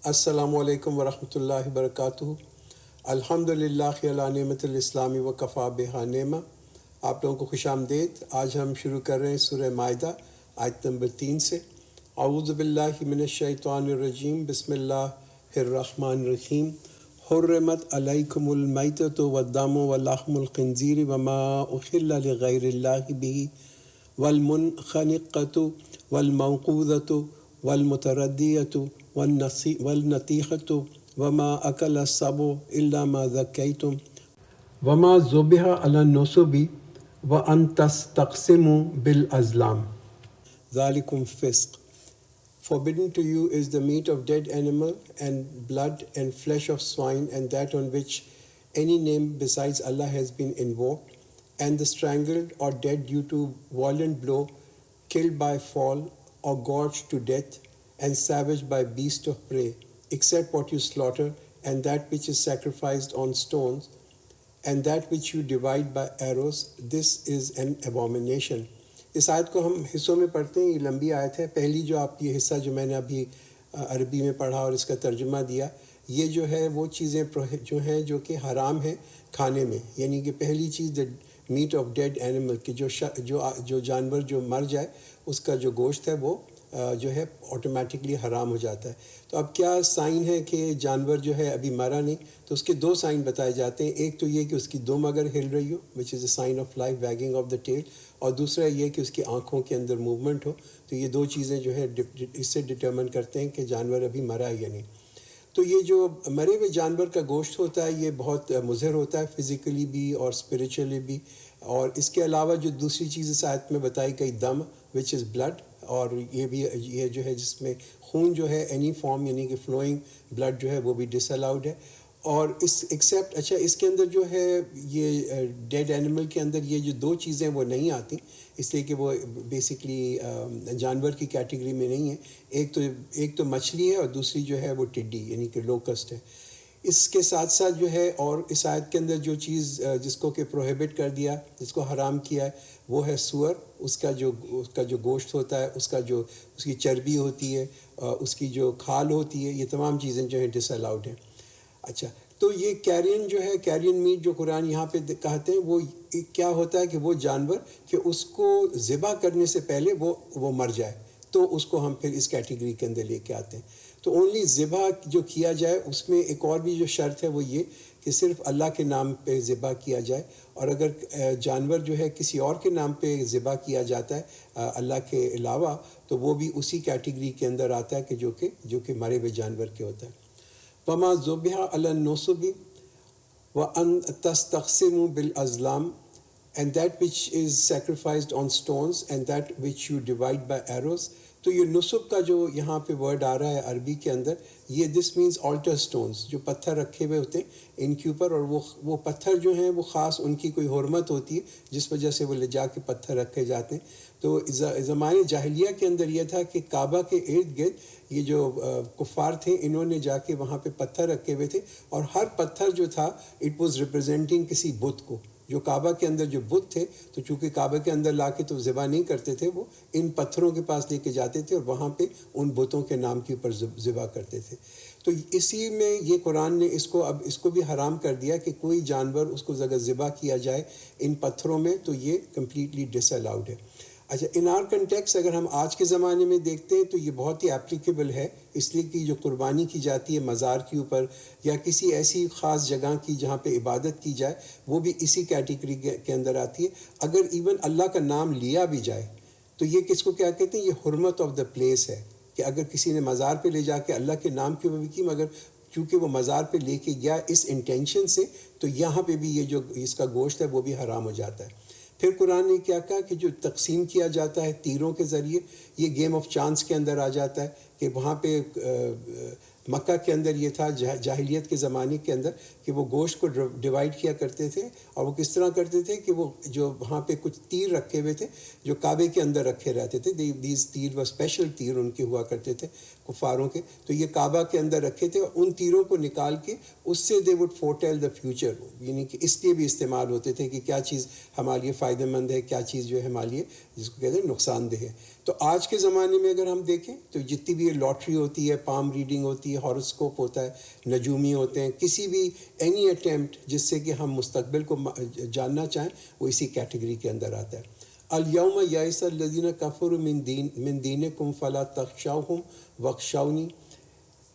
السلام علیکم ورحمۃ اللہ وبرکاتہ۔ الحمدللہ علی نعمت الاسلامی و کفا بہا نعمہ۔ آپ لوگوں کو خوش آمدید۔ آج ہم شروع کر رہے ہیں سورہ مائدہ آیت نمبر 3 سے۔ اعوذ باللہ من الشیطان الرجیم، بسم اللہ الرحمن الرحیم۔ حرمت علیکم المیتۃ والدم ولحم الخنزیر وما احل لغیر اللہ بہ والمنخنقۃ والموقوذۃ والمتردیۃ والنطیحۃ وما اکل السبع الا ما ذکیتم وما ذبح علی النصب وان تستقسموا بالازلام ذالکم فسق۔ Forbidden to you is the meat of dead animal and blood and flesh of swine and that on which any name besides Allah has been invoked, and the strangled or dead due to violent blow, killed by fall or gorged to death, and savaged by beast of prey, except what you slaughter, and that which is sacrificed on stones, and that which you divide by arrows, this is an abomination۔ اس آیت کو ہم حصوں میں پڑھتے ہیں، یہ لمبی آیت ہے۔ پہلی جو آپ یہ حصہ جو میں نے ابھی عربی میں پڑھا اور اس کا ترجمہ دیا، یہ جو ہے وہ چیزیں جو ہیں جو کہ حرام ہیں کھانے میں، یعنی کہ پہلی چیز میٹ آف ڈیڈ اینیمل، کہ جو جانور جو مر جائے اس کا جو گوشت ہے وہ جو ہے آٹومیٹکلی حرام ہو جاتا ہے۔ تو اب کیا سائن ہے کہ جانور جو ہے ابھی مرا نہیں، تو اس کے دو سائن بتائے جاتے ہیں۔ ایک تو یہ کہ اس کی دم اگر ہل رہی ہو، which is a sign of life, wagging of the tail, اور دوسرا یہ کہ اس کی آنکھوں کے اندر موومنٹ ہو۔ تو یہ دو چیزیں جو ہے اس سے ڈٹرمن کرتے ہیں کہ جانور ابھی مرا ہے یا نہیں۔ تو یہ جو مرے ہوئے جانور کا گوشت ہوتا ہے یہ بہت مضر ہوتا ہے، فزیکلی بھی اور اسپریچولی بھی۔ اور اس کے علاوہ جو دوسری چیز اس آیت میں بتائی گئی دم، وچ از بلڈ، اور یہ جو ہے جس میں خون جو ہے اینی فارم یعنی کہ فلوئنگ بلڈ جو ہے وہ بھی ڈس الاؤڈ ہے۔ اور ایکسیپٹ اس کے اندر جو ہے یہ ڈیڈ اینیمل کے اندر یہ جو دو چیزیں وہ نہیں آتی، اس لیے کہ وہ بیسکلی جانور کی کیٹیگری میں نہیں ہے۔ ایک تو مچھلی ہے اور دوسری جو ہے وہ ٹڈی یعنی کہ لوکسٹ ہے۔ اس کے ساتھ ساتھ جو ہے اور اس آیت کے اندر جو چیز جس کو کہ پروہیبٹ کر دیا، جس کو حرام کیا ہے، وہ ہے سور۔ اس کا جو گوشت ہوتا ہے، اس کی چربی ہوتی ہے، اس کی جو کھال ہوتی ہے، یہ تمام چیزیں جو ہیں ڈس الاؤڈ ہیں۔ اچھا، تو یہ کیرین جو ہے، کیرین میٹ جو قرآن یہاں پہ کہتے ہیں، وہ کیا ہوتا ہے کہ وہ جانور کہ اس کو ذبح کرنے سے پہلے وہ مر جائے، تو اس کو ہم پھر اس کیٹیگری کے اندر لے کے آتے ہیں۔ تو اونلی ذبح جو کیا جائے اس میں ایک اور بھی جو شرط ہے وہ یہ کہ صرف اللہ کے نام پہ ذبح کیا جائے، اور اگر جانور جو ہے کسی اور کے نام پہ ذبح کیا جاتا ہے اللہ کے علاوہ، تو وہ بھی اسی کیٹیگری کے اندر آتا ہے کہ جو کہ مرے ہوئے جانور کے ہوتا ہے۔ وما ذبح علی النصب وان تستقسموا بالازلام and that which is sacrificed on stones and that which you divide by arrows۔ تو یہ نصب کا جو یہاں پہ ورڈ آ رہا ہے عربی کے اندر، یہ دس مینس آلٹر سٹونز، جو پتھر رکھے ہوئے ہوتے ہیں ان کے اوپر، اور وہ پتھر جو ہیں وہ خاص ان کی کوئی حرمت ہوتی ہے جس وجہ سے وہ لے جا کے پتھر رکھے جاتے ہیں۔ تو زمانے جاہلیہ کے اندر یہ تھا کہ کعبہ کے ارد گرد یہ جو کفار تھے انہوں نے جا کے وہاں پہ پتھر رکھے ہوئے تھے، اور ہر پتھر جو تھا اٹ واز ریپرزینٹنگ کسی بت کو۔ جو کعبہ کے اندر جو بت تھے، تو چونکہ کعبہ کے اندر لا کے تو ذبح نہیں کرتے تھے، وہ ان پتھروں کے پاس لے کے جاتے تھے اور وہاں پہ ان بتوں کے نام کے اوپر ذبح کرتے تھے۔ تو اسی میں یہ قرآن نے اس کو بھی حرام کر دیا کہ کوئی جانور اس کو اگر ذبح کیا جائے ان پتھروں میں تو یہ کمپلیٹلی ڈس الاؤڈ ہے۔ اچھا، ان آر کنٹیکس اگر ہم آج کے زمانے میں دیکھتے ہیں تو یہ بہت ہی اپلیکیبل ہے، اس لیے کہ جو قربانی کی جاتی ہے مزار کے اوپر یا کسی ایسی خاص جگہ کی جہاں پہ عبادت کی جائے، وہ بھی اسی کیٹیگری کے اندر آتی ہے۔ اگر ایون اللہ کا نام لیا بھی جائے تو یہ کس کو کیا کہتے ہیں، یہ حرمت آف دا پلیس ہے، کہ اگر کسی نے مزار پہ لے جا کے اللہ کے نام کے اوپر بھی کی، مگر چونکہ وہ مزار پہ لے کے گیا اس انٹینشن سے، تو یہاں پہ بھی یہ جو اس کا گوشت ہے وہ بھی حرام ہو جاتا ہے۔ پھر قرآن نے کیا کہا کہ جو تقسیم کیا جاتا ہے تیروں کے ذریعے، یہ گیم آف چانس کے اندر آ جاتا ہے، کہ وہاں پہ مکہ کے اندر یہ تھا جاہلیت کے زمانے کے اندر کہ وہ گوشت کو ڈیوائیڈ کیا کرتے تھے، اور وہ کس طرح کرتے تھے کہ وہ جو وہاں پہ کچھ تیر رکھے ہوئے تھے جو کعبے کے اندر رکھے رہتے تھے، دیز تیر وہ اسپیشل تیر ان کے ہوا کرتے تھے کفاروں کے، تو یہ کعبہ کے اندر رکھے تھے، اور ان تیروں کو نکال کے اس سے دے وڈ فورٹیل دا فیوچر، یعنی کہ اس لیے بھی استعمال ہوتے تھے کہ کیا چیز ہمارے لیے فائدہ مند ہے، کیا چیز جو ہے ہمارے لیے جس کو کہتے ہیں نقصان دہ ہے۔ تو آج کے زمانے میں اگر ہم دیکھیں تو جتنی بھی لاٹری ہوتی ہے، پام ریڈنگ ہوتی ہے، ہاروسکوپ ہوتا ہے، نجومی ہوتے ہیں، کسی بھی اینی اٹیمپٹ جس سے کہ ہم مستقبل کو جاننا چاہیں، وہ اسی کیٹیگری کے اندر آتا ہے۔ الیوم یئس الذین کفروا من دینکم فلا تخشوہم واخشونی۔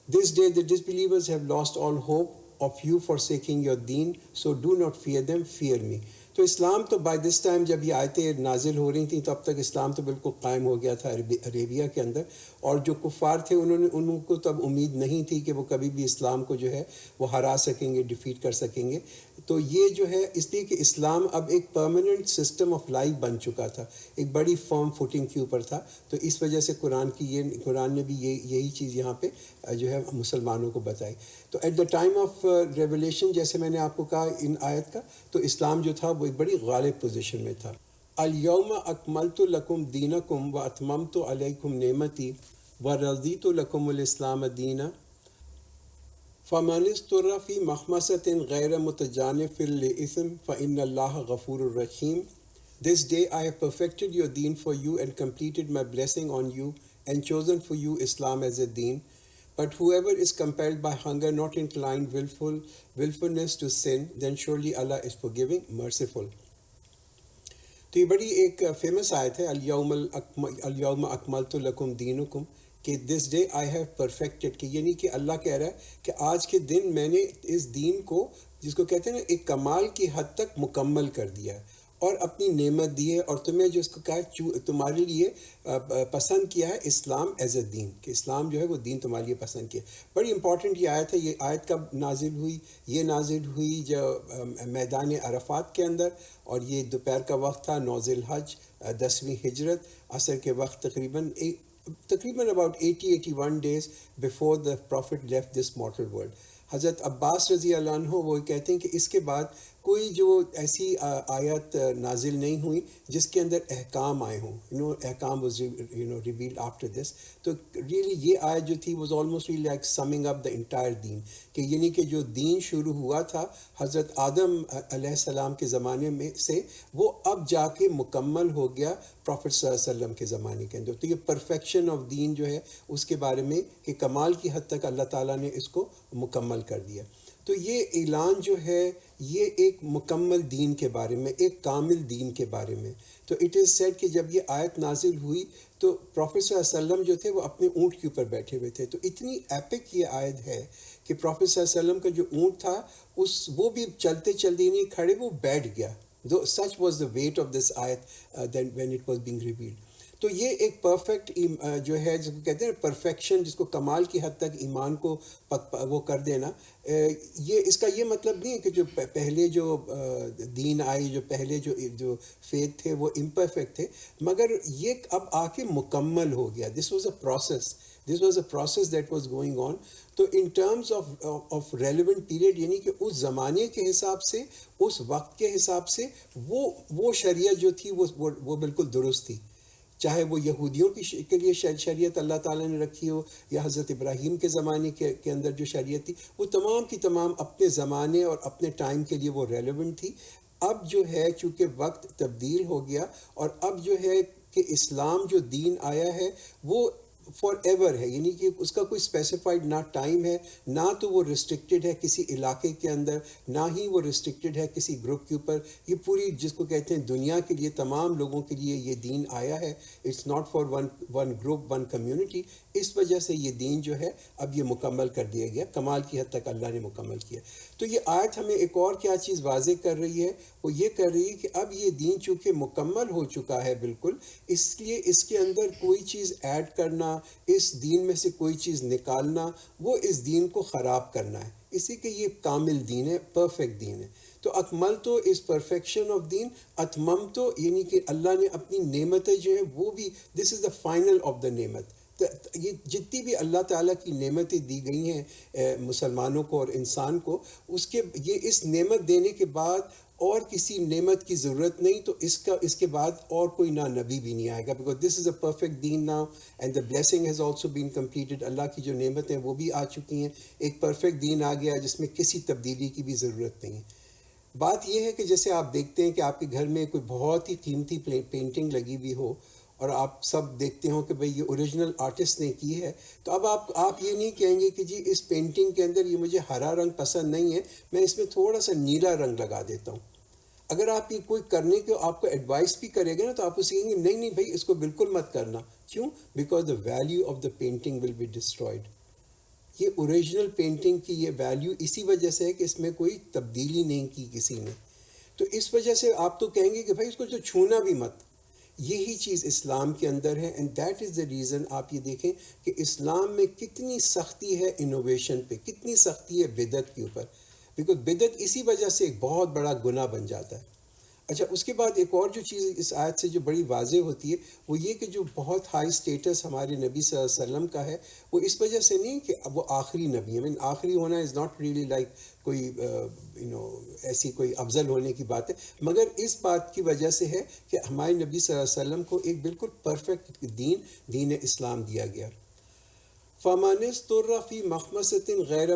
This day the disbelievers have lost all hope of you forsaking your deen, so do not fear them, fear me۔ تو اسلام تو بائی دس ٹائم جب یہ آیتیں نازل ہو رہی تھیں تب تک اسلام تو بالکل قائم ہو گیا تھا عربیہ کے اندر، اور جو کفار تھے ان کو تب امید نہیں تھی کہ وہ کبھی بھی اسلام کو جو ہے وہ ہرا سکیں گے، ڈیفیٹ کر سکیں گے۔ تو یہ جو ہے اس لیے کہ اسلام اب ایک پرماننٹ سسٹم آف لائف بن چکا تھا، ایک بڑی فرم فوٹنگ کے اوپر تھا، تو اس وجہ سے قرآن نے بھی یہی چیز یہاں پہ جو ہے مسلمانوں کو بتائی۔ تو at the time of revelation, جیسے میں نے آپ کو کہا ان آیت کا، تو اسلام جو تھا وہ ایک بڑی غالب پوزیشن میں تھا۔ الیوم اکملت لکم دینکم و اتممت علیکم نعمتی و رضیت لکم الاسلام دینا فمن اضطر فی مخمصۃ غیر متجانف لإثم فإن اللہ غفور الرحیم۔ This day I have perfected your deen for you and completed my blessing on you and chosen for you Islam as a deen. But whoever is compelled by hunger, not inclined willfulness to sin, then surely Allah is forgiving, merciful۔ تو یہ بڑی ایک famous آیت ہے، الیوم اکملت لکم دینکم، کہ this day I have perfected, کہ یعنی کہ اللہ کہہ رہا ہے کہ آج کے دن میں نے اس دین کو، جس کو کہتے ہیں نا ایک کمال کی حد تک مکمل کر دیا ہے اور اپنی نعمت دی ہے، اور تمہیں جو اس کو کہا ہے تمہارے لیے پسند کیا ہے اسلام ایز اے دین، کہ اسلام جو ہے وہ دین تمہارے لیے پسند کیا۔ بڑی امپورٹنٹ یہ آیت ہے۔ یہ آیت کب نازل ہوئی؟ یہ نازل ہوئی جو میدان عرفات کے اندر، اور یہ دوپہر کا وقت تھا، 9 ذی الحج 10ویں ہجرت، عصر کے وقت تقریباً about 81 days before the prophet left this mortal world۔ حضرت عباس رضی اللہ عنہ وہ کہتے ہیں کہ اس کے بعد کوئی جو ایسی آیت نازل نہیں ہوئی جس کے اندر احکام آئے ہوں، احکام was revealed after this۔ تو ریئلی یہ آیت جو تھی was almost really like summing up the entire دین، کہ یعنی کہ جو دین شروع ہوا تھا حضرت آدم علیہ السلام کے زمانے میں سے، وہ اب جا کے مکمل ہو گیا پروفٹ صلی اللہ علیہ وسلم کے زمانے کے اندر۔ تو یہ پرفیکشن آف دین جو ہے اس کے بارے میں کہ کمال کی حد تک اللہ تعالیٰ نے اس کو مکمل کر دیا۔ تو یہ اعلان جو ہے یہ ایک مکمل دین کے بارے میں، ایک کامل دین کے بارے میں۔ تو اٹ از سیڈ کہ جب یہ آیت نازل ہوئی تو پروفٹ صلی اللہ علیہ وسلم جو تھے وہ اپنے اونٹ کے اوپر بیٹھے ہوئے تھے، تو اتنی ایپک یہ آیت ہے کہ پروفٹ صلی اللہ علیہ وسلم کا جو اونٹ تھا وہ بھی چلتے چلتے نہیں کھڑے، وہ بیٹھ گیا۔ such was the weight of this ayat then when it was being revealed۔ تو یہ ایک پرفیکٹ جو ہے جس کو کہتے ہیں پرفیکشن، جس کو کمال کی حد تک ایمان کو وہ کر دینا، یہ اس کا یہ مطلب نہیں ہے کہ جو پہلے جو دین آئی، جو پہلے جو فیتھ تھے وہ امپرفیکٹ تھے، مگر یہ اب آ کے مکمل ہو گیا۔ This was a process that was going on. تو in terms of relevant period, یعنی کہ اس زمانے کے حساب سے، اس وقت کے حساب سے وہ شریعت جو تھی وہ بالکل درست تھی، چاہے وہ یہودیوں کے لیے شریعت اللہ تعالیٰ نے رکھی ہو یا حضرت ابراہیم کے زمانے کے اندر جو شریعت تھی، وہ تمام کی تمام اپنے زمانے اور اپنے ٹائم کے لیے وہ ریلیونٹ تھی۔ اب جو ہے چونکہ وقت تبدیل ہو گیا، اور اب جو ہے کہ اسلام جو دین آیا ہے وہ فار ایور ہے، یعنی کہ اس کا کوئی اسپیسیفائڈ نہ ٹائم ہے، نہ تو وہ ریسٹرکٹیڈ ہے کسی علاقے کے اندر، نہ ہی وہ ریسٹرکٹیڈ ہے کسی گروپ کے اوپر۔ یہ پوری جس کو کہتے ہیں دنیا کے لیے، تمام لوگوں کے لیے یہ دین آیا ہے۔ It's not for one group, one community. اس وجہ سے یہ دین جو ہے اب یہ مکمل کر دیا گیا، کمال کی حد تک اللہ نے مکمل کیا۔ تو یہ آیت ہمیں ایک اور کیا چیز واضح کر رہی ہے، وہ یہ کر رہی ہے کہ اب یہ دین چونکہ مکمل ہو چکا ہے بالکل، اس لیے اس کے اندر کوئی چیز ایڈ کرنا، اس دین میں سے کوئی چیز نکالنا، وہ اس دین کو خراب کرنا ہے۔ اسی کہ یہ کامل دین ہے، پرفیکٹ دین ہے۔ تو اکمل تو از پرفیکشن آف دین، اتمم تو یعنی کہ اللہ نے اپنی نعمتیں جو ہیں وہ بھی، دس از دا فائنل آف دا نعمت۔ یہ جتنی بھی اللہ تعالیٰ کی نعمتیں دی گئی ہیں مسلمانوں کو اور انسان کو، اس نعمت دینے کے بعد اور کسی نعمت کی ضرورت نہیں، تو اس کے بعد اور کوئی نہ نبی بھی نہیں آئے گا، because this is a perfect دین now and the blessing has also been completed. اللہ کی جو نعمتیں وہ بھی آ چکی ہیں، ایک پرفیکٹ دین آ گیا جس میں کسی تبدیلی کی بھی ضرورت نہیں ہے۔ بات یہ ہے کہ جیسے آپ دیکھتے ہیں کہ آپ کے گھر میں کوئی بہت ہی قیمتی پینٹنگ لگی ہوئی ہو، اور آپ سب دیکھتے ہوں کہ بھئی یہ اوریجنل آرٹسٹ نے کی ہے، تو اب آپ یہ نہیں کہیں گے کہ جی اس پینٹنگ کے اندر یہ مجھے ہرا رنگ پسند نہیں ہے، میں اس میں تھوڑا سا نیلا رنگ لگا دیتا ہوں. اگر آپ یہ کوئی کرنے کو آپ کو ایڈوائس بھی کرے گا نا، تو آپ اسے کہیں گے نہیں نہیں بھائی اس کو بالکل مت کرنا. کیوں؟ Because the value of the painting will be destroyed. یہ اوریجنل پینٹنگ کی یہ ویلیو اسی وجہ سے ہے کہ اس میں کوئی تبدیلی نہیں کی کسی نے. تو اس وجہ سے آپ تو کہیں گے کہ بھائی اس کو تو چھونا بھی مت. یہی چیز اسلام کے اندر ہے، and that is the reason. آپ یہ دیکھیں کہ اسلام میں کتنی سختی ہے انوویشن پہ، کتنی سختی ہے بدعت کے اوپر، بیکاز بدعت اسی وجہ سے ایک بہت بڑا گناہ بن جاتا ہے. اچھا، اس کے بعد ایک اور جو چیز اس آیت سے جو بڑی واضح ہوتی ہے وہ یہ کہ جو بہت ہائی سٹیٹس ہمارے نبی صلی اللہ علیہ وسلم کا ہے، وہ اس وجہ سے نہیں کہ اب وہ آخری نبی ہے. آخری ہونا از ناٹ ریئلی لائک کوئی ایسی کوئی افضل ہونے کی بات ہے، مگر اس بات کی وجہ سے ہے کہ ہمارے نبی صلی اللہ علیہ وسلم کو ایک بالکل پرفیکٹ دین اسلام دیا گیا. فَمَنِ اضْطُرَّ فِي مَخْمَصَةٍ غَيْرَ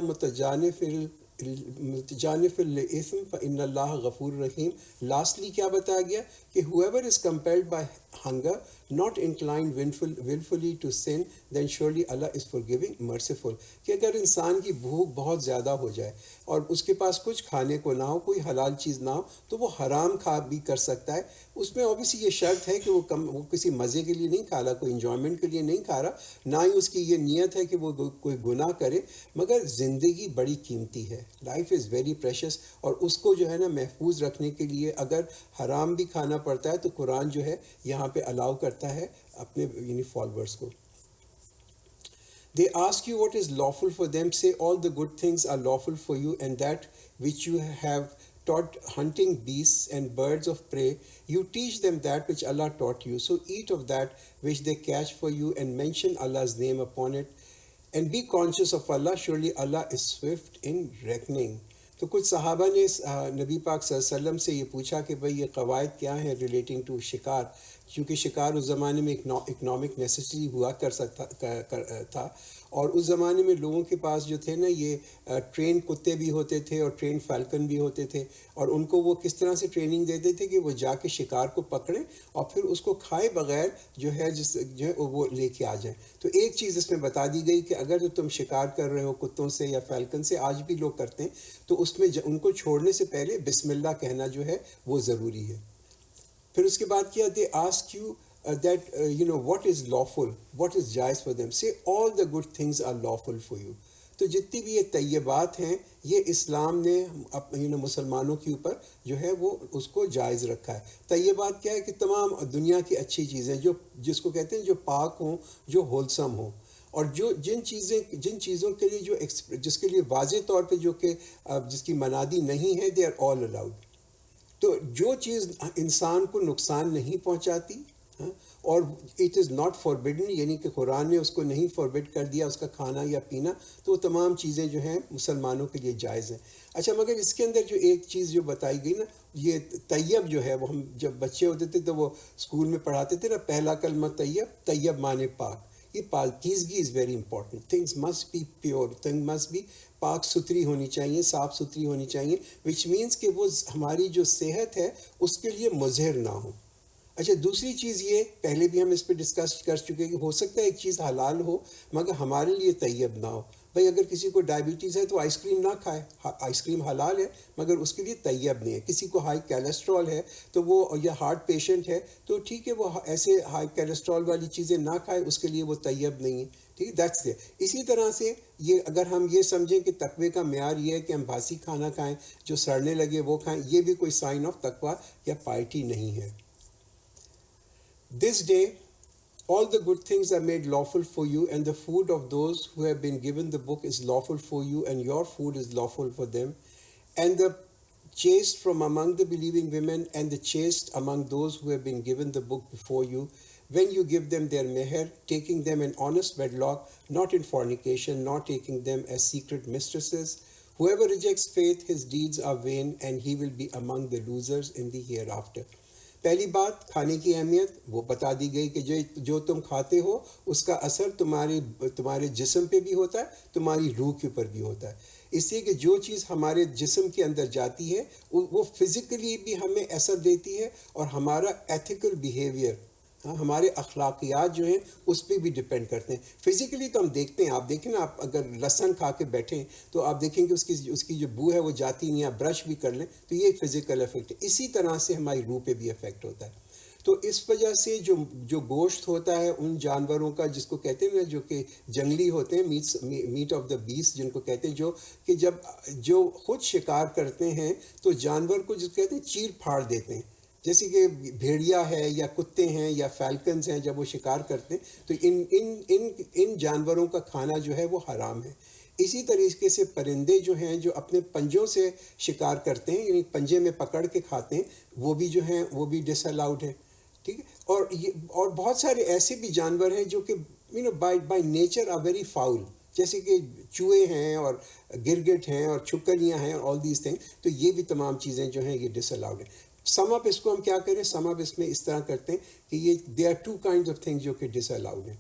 متجانف لِلْإِثْمِ فَإِنَّ اللَّهَ غَفُورٌ رَحِيمٌ. لاسٹلی کیا بتایا گیا کہ whoever is compelled by hunger, not inclined willfully to sin, then surely Allah is forgiving, merciful. کہ اگر انسان کی بھوک بہت زیادہ ہو جائے اور اس کے پاس کچھ کھانے کو نہ ہو، کوئی حلال چیز نہ ہو، تو وہ حرام کھا بھی کر سکتا ہے. اس میں اوبیسلی یہ شرط ہے کہ وہ کسی مزے کے لیے نہیں کھا رہا، کوئی انجوائمنٹ کے لیے نہیں کھا رہا، نہ ہی اس کی یہ نیت ہے کہ وہ کوئی گناہ کرے. مگر زندگی بڑی قیمتی ہے، لائف از ویری پریشس، اور اس کو جو ہے نا محفوظ رکھنے کے لیے اگر حرام بھی کھانا پڑتا ہے تو قرآن جو ہے یہاں پہ الاؤ کرتا ہے اپنے فالورز کو. They ask you what is lawful for them. Say all the good things are lawful for you, and that which you have taught hunting beasts and birds of prey, you teach them that which Allah taught you. So eat of that which they catch for you, and mention Allah's name upon it. And be conscious of Allah. Surely Allah is swift in reckoning. تو کچھ صحابہ نے نبی پاک صلی اللہ علیہ وسلم سے یہ پوچھا کہ بھئی یہ قواعد کیا ہیں ریلیٹنگ ٹو شکار، کیونکہ شکار اس زمانے میں اکنامک نیسیسٹی ہوا کر سکتا تھا، اور اس زمانے میں لوگوں کے پاس جو تھے نا یہ ٹرین کتے بھی ہوتے تھے اور ٹرین فالکن بھی ہوتے تھے، اور ان کو وہ کس طرح سے ٹریننگ دیتے تھے کہ وہ جا کے شکار کو پکڑیں اور پھر اس کو کھائے بغیر جو ہے وہ لے کے آ جائیں. تو ایک چیز اس میں بتا دی گئی کہ اگر تم شکار کر رہے ہو کتوں سے یا فالکن سے، آج بھی لوگ کرتے ہیں، تو اس میں ان کو چھوڑنے سے پہلے بسم اللہ کہنا جو ہے وہ ضروری ہے. پھر اس کے بعد کیا، they ask you that what is lawful, what is جائز for them. Say all the good things are lawful for you. تو جتنی بھی یہ طیبات ہیں یہ اسلام نے مسلمانوں کے اوپر جو ہے وہ اس کو جائز رکھا ہے. طیبات کیا ہے کہ تمام دنیا کی اچھی چیزیں جس کو کہتے ہیں جو پاک ہوں، جو ہولسم ہوں، اور جن چیزوں کے لیے جس کے لیے واضح طور پہ جس کی منادی نہیں ہے، دے آر آل الاؤڈ. تو جو چیز انسان کو نقصان نہیں پہنچاتی اور اٹ از ناٹ فاربڈن، یعنی کہ قرآن نے اس کو نہیں فاربڈ کر دیا اس کا کھانا یا پینا، تو وہ تمام چیزیں جو ہیں مسلمانوں کے لیے جائز ہیں. اچھا، مگر اس کے اندر جو ایک چیز جو بتائی گئی نا، یہ طیب جو ہے، وہ ہم جب بچے ہوتے تھے تو وہ اسکول میں پڑھاتے تھے نا، پہلا کلمہ طیب معنی پاک. یہ پاکیزگی is very important. Things must be pure, thing must be پاک ستھری ہونی چاہیے، صاف ستھری ہونی چاہیے، وچ مینس کہ وہ ہماری جو صحت ہے اس کے لیے مضر نہ ہو. اچھا، دوسری چیز یہ پہلے بھی ہم اس پہ ڈسکس کر چکے کہ ہو سکتا ہے ایک چیز حلال ہو مگر ہمارے لیے طیب نہ ہو. بھائی اگر کسی کو ڈائبٹیز ہے تو آئس کریم نہ کھائے، آئس کریم حلال ہے مگر اس کے لیے طیب نہیں ہے. کسی کو ہائی کولیسٹرول ہے تو وہ، یا ہارٹ پیشنٹ ہے تو ٹھیک ہے، وہ ایسے ہائی کولیسٹرول والی چیزیں نہ کھائے، اس کے لیے وہ طیب نہیں ہے. ٹھیک ہے، دیٹس اٹ. اسی طرح سے یہ اگر ہم یہ سمجھیں کہ تقوی کا معیار یہ ہے کہ ہم باسی کھانا کھائیں، جو سڑنے لگے وہ کھائیں، یہ بھی کوئی سائن آف تقوی یا پائٹی نہیں ہے. This day, all the good things are made lawful for you, and the food of those who have been given the book is lawful for you, and your food is lawful for them. And the chaste from among the believing women, and the chaste among those who have been given the book before you, when you give them their meher, taking them in honest wedlock, not in fornication, not taking them as secret mistresses. Whoever rejects faith, his deeds are vain, and he will be among the losers in the hereafter. پہلی بات، کھانے کی اہمیت وہ بتا دی گئی کہ جو تم کھاتے ہو اس کا اثر تمہارے جسم پہ بھی ہوتا ہے، تمہاری روح کے اوپر بھی ہوتا ہے. اس لیے کہ جو چیز ہمارے جسم کے اندر جاتی ہے وہ فزیکلی بھی ہمیں اثر دیتی ہے، اور ہمارا ایتھیکل بیہیویئر ہمارے اخلاقیات جو ہیں اس پہ بھی ڈپینڈ کرتے ہیں. فزیکلی تو ہم دیکھتے ہیں، آپ دیکھیں نا، آپ اگر لہسن کھا کے بیٹھیں تو آپ دیکھیں کہ اس کی جو بو ہے وہ جاتی نہیں، آپ برش بھی کر لیں تو یہ ایک فزیکل افیکٹ ہے. اسی طرح سے ہماری روح پہ بھی افیکٹ ہوتا ہے. تو اس وجہ سے جو گوشت ہوتا ہے ان جانوروں کا، جس کو کہتے ہیں نا جو کہ جنگلی ہوتے ہیں، میٹ آف دا بیسٹ جن کو کہتے ہیں، جو کہ جو خود شکار کرتے ہیں تو جانور کو جس کو کہتے ہیں چیر پھاڑ دیتے ہیں. جیسے کہ بھیڑیا ہے یا کتے ہیں یا فیلکنز ہیں، جب وہ شکار کرتے ہیں تو ان جانوروں کا کھانا جو ہے وہ حرام ہے. اسی طریقے سے پرندے جو ہیں جو اپنے پنجوں سے شکار کرتے ہیں، یعنی پنجے میں پکڑ کے کھاتے ہیں، وہ بھی جو ہیں وہ بھی ڈس الاؤڈ ہیں. ٹھیک ہے. اور بہت سارے ایسے بھی جانور ہیں جو کہ by nature are very foul, جیسے کہ چوہے ہیں اور گرگٹ ہیں اور چھپکلیاں ہیں اور آل دیز تھنگ. تو یہ بھی تمام چیزیں جو ہیں یہ ڈس الاؤڈ ہیں. سم اپ اس کو ہم کیا کریں، سم اپ اس میں اس طرح کرتے ہیں کہ یہ they are two kind of thing جو کہ ڈس الاؤڈ ہیں.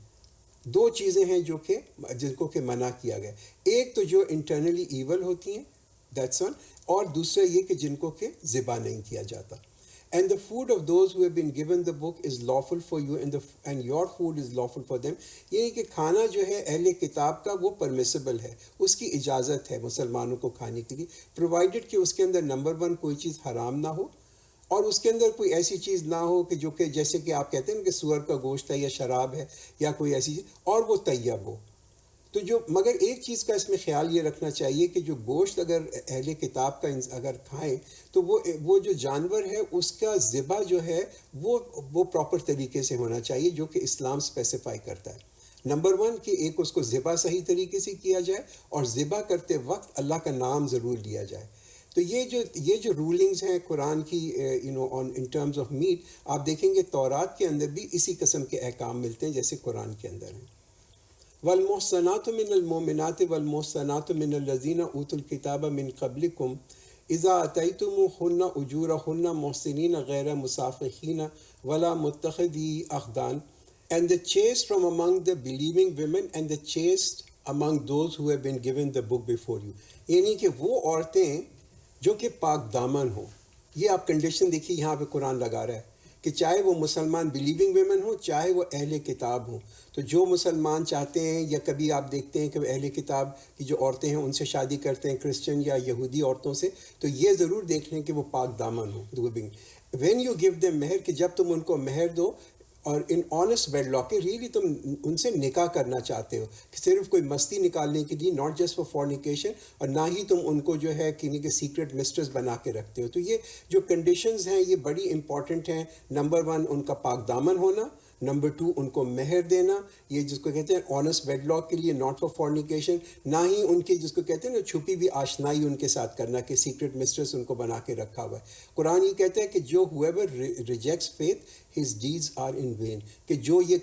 دو چیزیں ہیں جو کہ جن کو کہ منع کیا گیا. ایک تو جو انٹرنلی ایول ہوتی ہیں، دیٹس ون، اور دوسرا یہ کہ جن کو کہ ذبح نہیں کیا جاتا. And the food of those who have been given the book is lawful for you and your food is lawful for them. یعنی کہ کھانا جو ہے اہل کتاب کا وہ پرمیسیبل ہے، اس کی اجازت ہے مسلمانوں کو کھانے کے لیے، پرووائڈڈ کہ اس کے اندر نمبر ون کوئی چیز حرام نہ ہو، اور اس کے اندر کوئی ایسی چیز نہ ہو کہ جو کہ جیسے کہ آپ کہتے ہیں کہ سور کا گوشت ہے یا شراب ہے یا کوئی ایسی چیز، اور وہ طیب ہو. تو مگر ایک چیز کا اس میں خیال یہ رکھنا چاہیے کہ جو گوشت اگر اہل کتاب کا اگر کھائیں تو وہ جو جانور ہے اس کا ذبح جو ہے وہ پراپر طریقے سے ہونا چاہیے، جو کہ اسلام اسپیسیفائی کرتا ہے. نمبر ون کہ ایک اس کو ذبح صحیح طریقے سے کیا جائے، اور ذبح کرتے وقت اللہ کا نام ضرور لیا جائے. تو یہ جو رولنگز ہیں قرآن کی ان ٹرمز آف میٹ، آپ دیکھیں گے تورات کے اندر بھی اسی قسم کے احکام ملتے ہیں جیسے قرآن کے اندر ہیں. والمحصنات من المؤمنات والمحصنات من الذين اوتوا الكتاب من قبلكم اذا اتيتموهن اجورهن محسنين غير مسافحين ولا متخذي اخدان and the chaste from among the believing women and the chaste among those who have been given the book before you. یعنی کہ وہ عورتیں جو کہ پاک دامن ہوں. یہ آپ کنڈیشن دیکھیے یہاں پہ قرآن لگا رہا ہے کہ چاہے وہ مسلمان بلیونگ ویمن ہوں، چاہے وہ اہل کتاب ہوں. تو جو مسلمان چاہتے ہیں، یا کبھی آپ دیکھتے ہیں کہ وہ اہل کتاب کی جو عورتیں ہیں ان سے شادی کرتے ہیں، کرسچن یا یہودی عورتوں سے، تو یہ ضرور دیکھ لیں کہ وہ پاک دامن ہوں. وین یو گیو دیم مہر، کہ جب تم ان کو مہر دو، اور ان آنیسٹ بیڈ لاک، کہ ریئلی تم ان سے نکاح کرنا چاہتے ہو، کہ صرف کوئی مستی نکالنے کے لیے، ناٹ جسٹ فار فورنیکیشن، اور نہ ہی تم ان کو جو ہے کہ سیکرٹ مسٹرس بنا کے رکھتے ہو. تو یہ جو کنڈیشنز ہیں یہ بڑی امپورٹنٹ ہیں. نمبر ون ان کا پاک دامن ہونا، نمبر ٹو ان کو مہر دینا، یہ جس کو کہتے ہیں آنیسٹ بیڈ لاک کے لیے، ناٹ فار فورنیکیشن، نہ ہی ان کی جس کو کہتے ہیں نا چھپی بھی آشنائی ان کے ساتھ کرنا کہ سیکرٹ مسٹرس ان کو بنا کے رکھا ہوا ہے. قرآن یہ کہتا ہے کہ جو whoever rejects faith his deeds are in vain، کہ جو یہ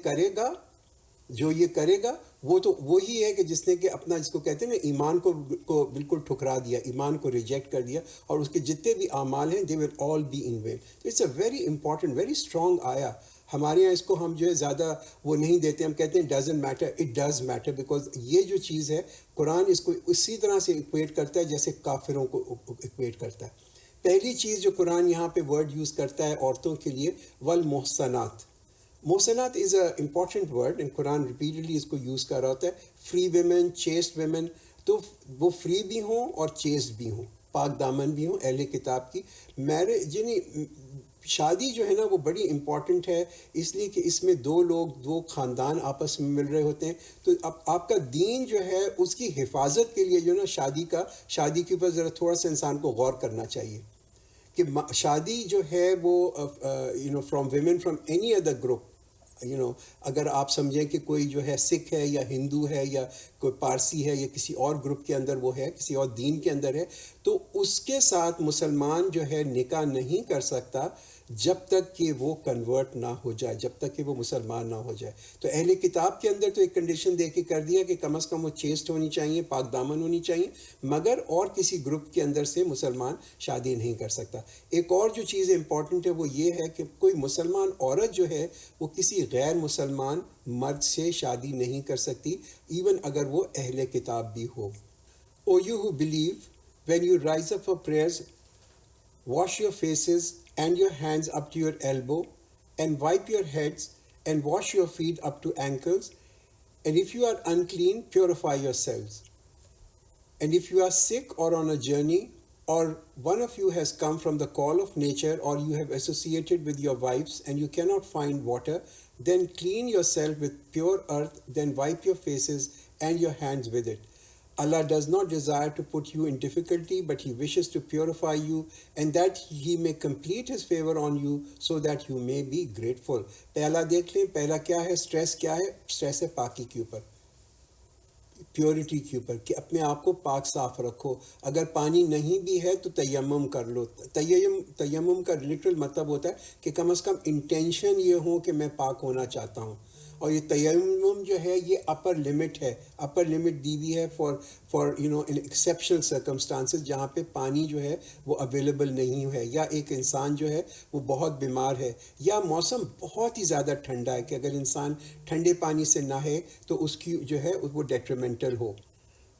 کرے گا وہ تو وہی ہے کہ جس نے کہ اپنا جس کو کہتے ہیں نا ایمان کو بالکل ٹھکرا دیا، ایمان کو ریجیکٹ کر دیا، اور اس کے جتنے بھی اعمال ہیں they will all be in vain. It's a very important, very strong آیا. ہمارے یہاں اس کو ہم جو ہے زیادہ وہ نہیں دیتے، ہم کہتے ہیں doesn't matter. It does matter, because یہ جو چیز ہے قرآن اس کو اسی طرح سے ایکویٹ کرتا ہے جیسے کافروں کو ایکویٹ کرتا ہے. پہلی چیز جو قرآن یہاں پہ ورڈ یوز کرتا ہے عورتوں کے لیے، والمحصنات. محصنات is a important word, and Quran repeatedly اس کو یوز کر رہا ہوتا ہے. فری ویمن، چیسٹ ویمن، تو وہ فری بھی ہوں اور چیسٹ بھی ہوں، پاک دامن بھی ہوں، اہل کتاب کی. میرج یعنی شادی جو ہے نا وہ بڑی امپورٹنٹ ہے، اس لیے کہ اس میں دو خاندان آپس میں مل رہے ہوتے ہیں. تو اب آپ کا دین جو ہے اس کی حفاظت کے لیے جو ہے نا شادی کے اوپر ذرا تھوڑا سا انسان کو غور کرنا چاہیے کہ شادی جو ہے وہ from women from any other group, اگر آپ سمجھیں کہ کوئی جو ہے سکھ ہے یا ہندو ہے یا کوئی پارسی ہے یا کسی اور گروپ کے اندر وہ ہے، کسی اور دین کے اندر ہے، تو اس کے ساتھ مسلمان جو ہے نکاح نہیں کر سکتا جب تک کہ وہ کنورٹ نہ ہو جائے، جب تک کہ وہ مسلمان نہ ہو جائے. تو اہل کتاب کے اندر تو ایک کنڈیشن دے کے کر دیا کہ کم از کم وہ چیسٹ ہونی چاہیے، پاک دامن ہونی چاہیے، مگر اور کسی گروپ کے اندر سے مسلمان شادی نہیں کر سکتا. ایک اور جو چیز امپورٹنٹ ہے وہ یہ ہے کہ کوئی مسلمان عورت جو ہے وہ کسی غیر مسلمان مرد سے شادی نہیں کر سکتی، ایون اگر وہ اہل کتاب بھی ہو. O you who believe, when you rise up for prayers, wash your faces and your hands up to your elbow, and wipe your heads, and wash your feet up to ankles. And if you are unclean, purify yourselves. And if you are sick or on a journey, or one of you has come from the call of nature, or you have associated with your wives and you cannot find water, then clean yourself with pure earth, then wipe your faces and your hands with it. Allah does not desire to put you in difficulty, but He wishes to purify you, and that He may complete His favor on you, so that you may be grateful. پہلا دیکھ لیں، پہلا کیا ہے؟ Stress کیا ہے؟ Stress ہے پاکی کے اوپر، پیورٹی کے اوپر، کہ اپنے آپ کو پاک صاف رکھو. اگر پانی نہیں بھی ہے تو تیمم کر لو. تیمم کا لٹرل مطلب ہوتا ہے کہ کم از کم انٹینشن یہ ہو کہ میں پاک ہونا چاہتا ہوں. اور یہ تیمم جو ہے یہ اپر لمٹ ہے، اپر لمٹ دی ہوئی ہے فار ان ایکسیپشنل سرکمسٹانسز، جہاں پہ پانی جو ہے وہ اویلیبل نہیں ہے، یا ایک انسان جو ہے وہ بہت بیمار ہے، یا موسم بہت ہی زیادہ ٹھنڈا ہے کہ اگر انسان ٹھنڈے پانی سے نہائے تو اس کی جو ہے وہ ڈیٹریمنٹل ہو.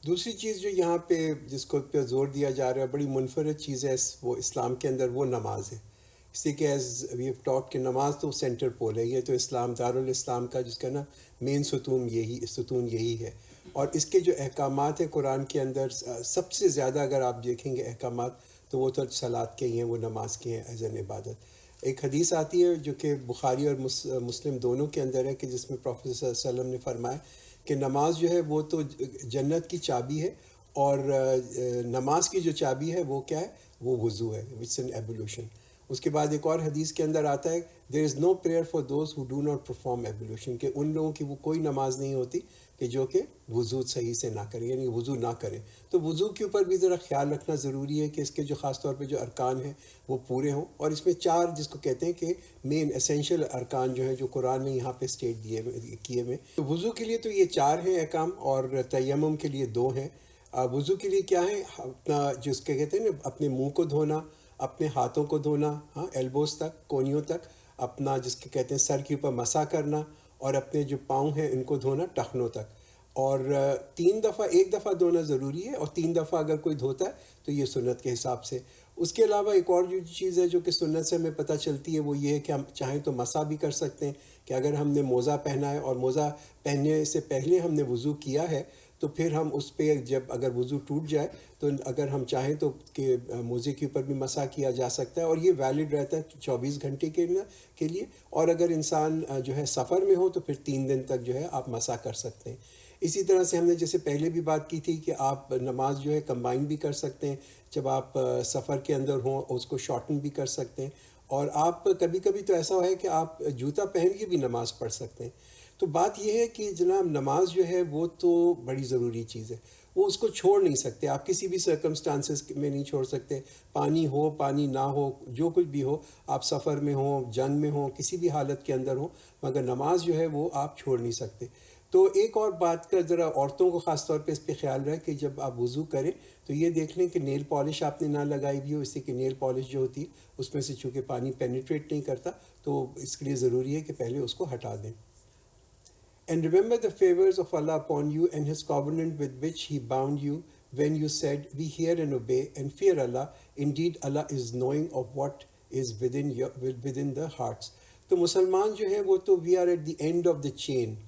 دوسری چیز جو یہاں پہ جس کو پہ زور دیا جا رہا ہے، بڑی منفرد چیز ہے وہ اسلام کے اندر، وہ نماز ہے. اس لیے کہ ایز وی ہیو ٹاک کہ نماز تو سینٹر پول ہے، یہ تو اسلام دارالاسلام کا جس کا نا مین ستون یہی ہے. اور اس کے جو احکامات ہیں قرآن کے اندر، سب سے زیادہ اگر آپ دیکھیں گے احکامات تو وہ تو صلاۃ کے ہی ہیں، وہ نماز کے ہیں ایز این عبادت. ایک حدیث آتی ہے جو کہ بخاری اور مسلم دونوں کے اندر ہے، کہ جس میں پروفیٹ صلی اللہ علیہ وسلم نے فرمایا کہ نماز جو ہے وہ تو جنت کی چابی ہے، اور نماز کی جو چابی ہے وہ کیا ہے؟ وہ وضو ہے، وچ ان ایبولیوشن. اس کے بعد ایک اور حدیث کے اندر آتا ہے there is no prayer for those who do not perform ablution, کہ ان لوگوں کی وہ کوئی نماز نہیں ہوتی کہ جو کہ وضو صحیح سے نہ کریں، یعنی وضو نہ کریں. تو وضو کے اوپر بھی ذرا خیال رکھنا ضروری ہے کہ اس کے جو خاص طور پہ جو ارکان ہیں وہ پورے ہوں. اور اس میں 4 جس کو کہتے ہیں کہ مین اسینشیل ارکان جو ہیں جو قرآن نے یہاں پہ اسٹیٹ کیے ہوئے. تو وضو کے لیے تو یہ 4 ہیں احکام، اور تیمم کے لیے 2 ہیں. وضو کے لیے کیا ہے؟ اپنا جس کے کہتے ہیں نا اپنے منہ کو دھونا، اپنے ہاتھوں کو دھونا، ایلبوز تک، کونیوں تک، اپنا جس کے کہتے ہیں سر کے اوپر مسا کرنا، اور اپنے جو پاؤں ہیں ان کو دھونا ٹخنوں تک. اور 3 دفعہ، ایک دفعہ دھونا ضروری ہے، اور 3 دفعہ اگر کوئی دھوتا ہے تو یہ سنت کے حساب سے. اس کے علاوہ ایک اور جو چیز ہے جو کہ سنت سے ہمیں پتہ چلتی ہے وہ یہ ہے کہ ہم چاہیں تو مسا بھی کر سکتے ہیں، کہ اگر ہم نے موزہ پہنا ہے اور موزہ پہننے سے پہلے ہم نے وضو کیا ہے تو پھر ہم اس پہ جب اگر وضو ٹوٹ جائے تو اگر ہم چاہیں تو کہ موزے کے اوپر بھی مسا کیا جا سکتا ہے، اور یہ ویلڈ رہتا ہے 24 گھنٹے کے لیے. اور اگر انسان جو ہے سفر میں ہو تو پھر 3 دن تک جو ہے آپ مسا کر سکتے ہیں. اسی طرح سے ہم نے جیسے پہلے بھی بات کی تھی کہ آپ نماز جو ہے کمبائن بھی کر سکتے ہیں، جب آپ سفر کے اندر ہوں اس کو شارٹن بھی کر سکتے ہیں. اور آپ کبھی کبھی تو ایسا ہے کہ آپ جوتا پہن کے بھی نماز پڑھ سکتے ہیں. تو بات یہ ہے کہ جناب نماز جو ہے وہ تو بڑی ضروری چیز ہے، وہ اس کو چھوڑ نہیں سکتے آپ، کسی بھی سرکمسٹانسز میں نہیں چھوڑ سکتے. پانی ہو، پانی نہ ہو، جو کچھ بھی ہو، آپ سفر میں ہوں، جنگ میں ہوں، کسی بھی حالت کے اندر ہوں، مگر نماز جو ہے وہ آپ چھوڑ نہیں سکتے. تو ایک اور بات کا ذرا عورتوں کو خاص طور پہ اس پہ خیال رہے کہ جب آپ وضو کریں تو یہ دیکھ لیں کہ نیل پالش آپ نے نہ لگائی بھی ہو، اس سے کہ نیل پالش جو ہوتی ہے اس میں سے چونکہ پانی پینیٹریٹ نہیں کرتا، تو اس کے لیے ضروری ہے کہ پہلے اس کو ہٹا دیں. And remember the favors of Allah upon you and His covenant with which He bound you when you said, we hear and obey, and fear Allah. Indeed, Allah is knowing of what is within the hearts. تو مسلمان جو ہے وہ تو we are at the end of the chain.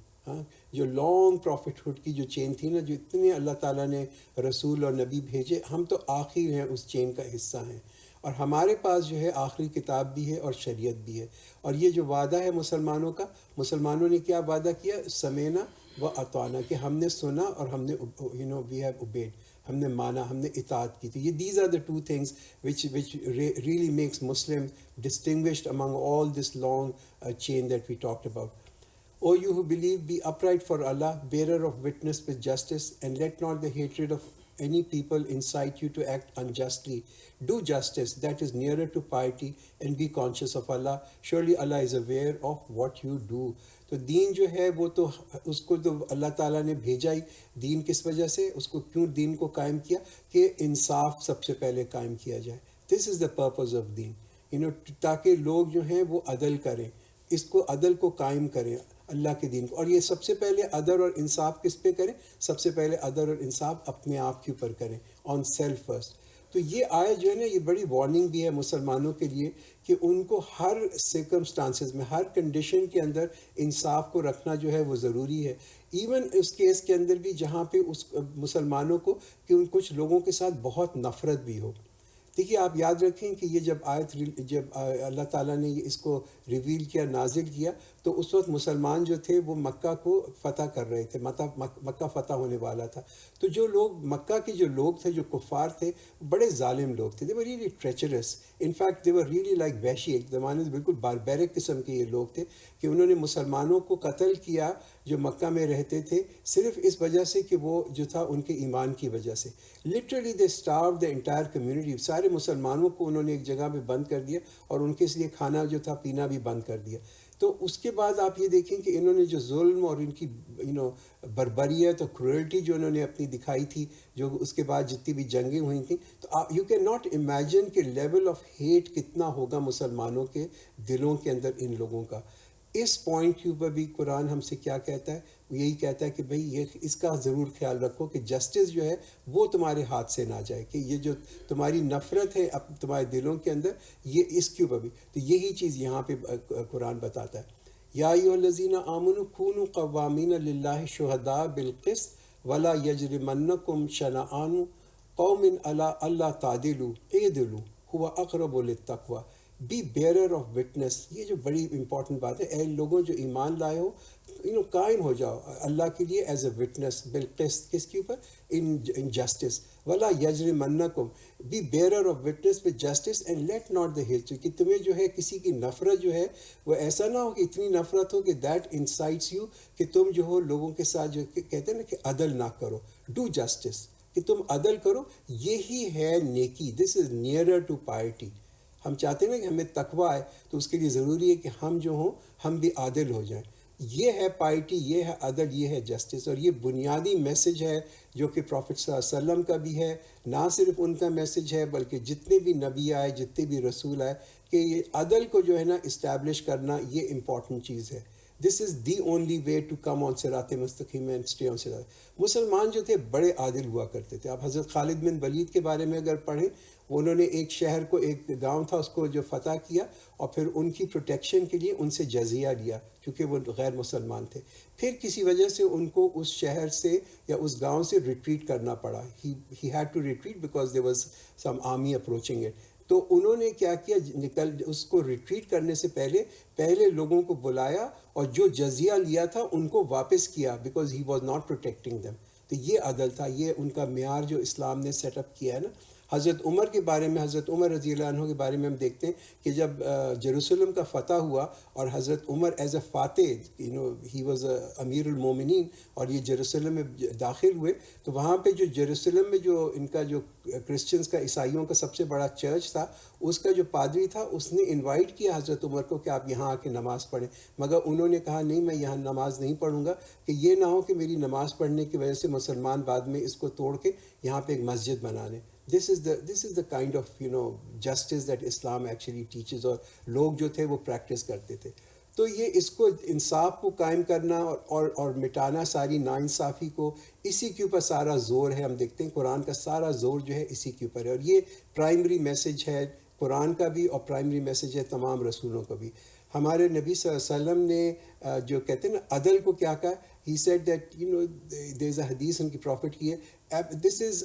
جو long profit hood کی جو چین تھی نا، جو اتنے اللہ تعالیٰ نے رسول اور نبی بھیجے، ہم تو آخر ہیں اس چین کا حصہ ہیں. اور ہمارے پاس جو ہے آخری کتاب بھی ہے اور شریعت بھی ہے. اور یہ جو وعدہ ہے مسلمانوں کا، مسلمانوں نے کیا وعدہ کیا؟ سمینا و اطعنا، کہ ہم نے سنا اور ہم نے وی ہیو اوبیڈ، ہم نے مانا، ہم نے اطاعت کی. تو یہ these are the 2 things which really makes Muslim distinguished among all this long chain that we talked about. O you who believe, be upright for Allah, bearer of witness with justice, and let not the hatred of any people incite you to act unjustly. Do justice, that is nearer to piety, and be conscious of Allah. Surely Allah is aware of what you do. تو دین جو ہے وہ تو اس کو تو اللہ تعالیٰ نے بھیجا ہی. دین کس وجہ سے اس کو کیوں دین کو قائم کیا؟ کہ انصاف سب سے پہلے قائم کیا جائے. دس از دا پرپز آف دین، تاکہ لوگ جو ہیں وہ عدل کریں، اس کو عدل کو قائم کریں اللہ کے دین کو. اور یہ سب سے پہلے عدل اور انصاف کس پہ کریں؟ سب سے پہلے عدل اور انصاف اپنے آپ کے اوپر کریں، آن سیلف فرسٹ. تو یہ آیت جو ہے نا یہ بڑی وارننگ بھی ہے مسلمانوں کے لیے کہ ان کو ہر سرکمسٹانسز میں، ہر کنڈیشن کے اندر انصاف کو رکھنا جو ہے وہ ضروری ہے. ایون اس کیس کے اندر بھی جہاں پہ اس مسلمانوں کو کہ ان کچھ لوگوں کے ساتھ بہت نفرت بھی ہو. دیکھیے آپ یاد رکھیں کہ یہ جب اللہ تعالیٰ نے اس کو ریویل کیا، نازل کیا، تو اس وقت مسلمان جو تھے وہ مکہ کو فتح کر رہے تھے، مکہ فتح ہونے والا تھا. تو جو لوگ مکہ کے جو لوگ تھے، جو کفار تھے، بڑے ظالم لوگ تھے. They were really treacherous. In fact they were really like وحشی، ایک زمانے سے بالکل باربیرک قسم کے یہ لوگ تھے کہ انہوں نے مسلمانوں کو قتل کیا جو مکہ میں رہتے تھے، صرف اس وجہ سے کہ وہ جو تھا ان کے ایمان کی وجہ سے. Literally they starved the entire community. سارے مسلمانوں کو انہوں نے ایک جگہ پہ بند کر دیا اور ان کے لیے کھانا جو تھا پینا بھی بند کر دیا. تو اس کے بعد آپ یہ دیکھیں کہ انہوں نے جو ظلم اور ان کی بربریت اور کروئلٹی جو انہوں نے اپنی دکھائی تھی، جو اس کے بعد جتنی بھی جنگیں ہوئی تھیں، تو یو کین ناٹ امیجن کہ لیول آف ہیٹ کتنا ہوگا مسلمانوں کے دلوں کے اندر ان لوگوں کا. اس پوائنٹ کے اوپر بھی قرآن ہم سے کیا کہتا ہے؟ وہ یہی کہتا ہے کہ بھئی یہ اس کا ضرور خیال رکھو کہ جسٹس جو ہے وہ تمہارے ہاتھ سے نہ جائے، کہ یہ جو تمہاری نفرت ہے اب تمہارے دلوں کے اندر، یہ اس کے اوپر بھی. تو یہی چیز یہاں پہ قرآن بتاتا ہے. یا ایھا الذین آمنوا کونوا قوامین للہ شہداء بالقسط ولا یجرمنکم شنآن قوم علی اللہ تعدلوا اعدلوا هو اقرب للتقوی. Be bearer of witness. یہ جو بڑی امپورٹنٹ بات ہے، اے لوگوں جو ایمان لائے ہو، قائم ہو جاؤ اللہ کے لیے ایز اے وٹنس بالقسط. کس کے اوپر؟ In justice. ولا یجرمنکم، be bearer of witness with justice and let not the hate. کہ تمہیں جو ہے کسی کی نفرت جو ہے وہ ایسا نہ ہو کہ اتنی نفرت ہو کہ دیٹ انسائٹس یو کہ تم جو ہو لوگوں کے ساتھ جو کہتے ہیں نا کہ عدل نہ کرو. ڈو جسٹس، کہ تم عدل کرو. یہی ہے نیکی. دس از نیئرر ٹو پائرٹی. ہم چاہتے ہیں نا کہ ہمیں تقویٰ ہے، تو اس کے لیے ضروری ہے کہ ہم جو ہوں ہم بھی عادل ہو جائیں. یہ ہے پائرٹی، یہ ہے عدل، یہ ہے جسٹس. اور یہ بنیادی میسج ہے جو کہ پروفٹ صلی اللہ علیہ وسلم کا بھی ہے. نہ صرف ان کا میسج ہے بلکہ جتنے بھی نبی آئے، جتنے بھی رسول آئے، کہ یہ عدل کو جو ہے نا اسٹیبلش کرنا یہ امپورٹنٹ چیز ہے. دس از the only way to come آن صراط مستقیم اینڈ اسٹے آن صراط. مسلمان جو تھے بڑے عادل ہوا کرتے تھے. آپ حضرت خالد بن ولید کے بارے میں اگر پڑھیں، انہوں نے ایک شہر کو، ایک گاؤں تھا اس کو جو فتح کیا، اور پھر ان کی پروٹیکشن کے لیے ان سے جزیہ لیا کیونکہ وہ غیر مسلمان تھے. پھر کسی وجہ سے ان کو اس شہر سے یا اس گاؤں سے ریٹریٹ کرنا پڑا. He had to retreat because there was some army approaching it. تو انہوں نے کیا کیا، اس کو ریٹریٹ کرنے سے پہلے لوگوں کو بلایا اور جو جزیہ لیا تھا ان کو واپس کیا، because he was not protecting them. تو یہ عدل تھا، یہ ان کا معیار جو اسلام نے سیٹ اپ کیا ہے نا. حضرت عمر کے بارے میں، حضرت عمر رضی اللہ عنہ کے بارے میں ہم دیکھتے ہیں کہ جب جیروسلم کا فتح ہوا اور حضرت عمر ایز اے فاتح، ہی واز امیر المومنین، اور یہ جیروسلم میں داخل ہوئے، تو وہاں پہ جو جیروسلم میں جو ان کا جو کرسچنز کا، عیسائیوں کا سب سے بڑا چرچ تھا، اس کا جو پادری تھا اس نے انوائٹ کیا حضرت عمر کو کہ آپ یہاں آ کے نماز پڑھیں. مگر انہوں نے کہا نہیں، میں یہاں نماز نہیں پڑھوں گا، کہ یہ نہ ہو کہ میری نماز پڑھنے کی وجہ سے مسلمان بعد میں اس کو توڑ کے یہاں پہ ایک مسجد بنا لیں. This is the kind of justice that Islam actually teaches، اور لوگ جو تھے وہ پریکٹس کرتے تھے. تو یہ اس کو انصاف کو قائم کرنا اور مٹانا ساری ناانصافی کو، اسی کے اوپر سارا زور ہے. ہم دیکھتے ہیں قرآن کا سارا زور جو ہے اسی کے اوپر ہے، اور یہ پرائمری میسج ہے قرآن کا بھی، اور پرائمری میسج ہے تمام رسولوں کا بھی. ہمارے نبی صلی اللہ علیہ وسلم نے جو کہتے ہیں نا عدل کو کیا کہا، he said that there is a حدیث ان کی پروفٹ کی ہے، this is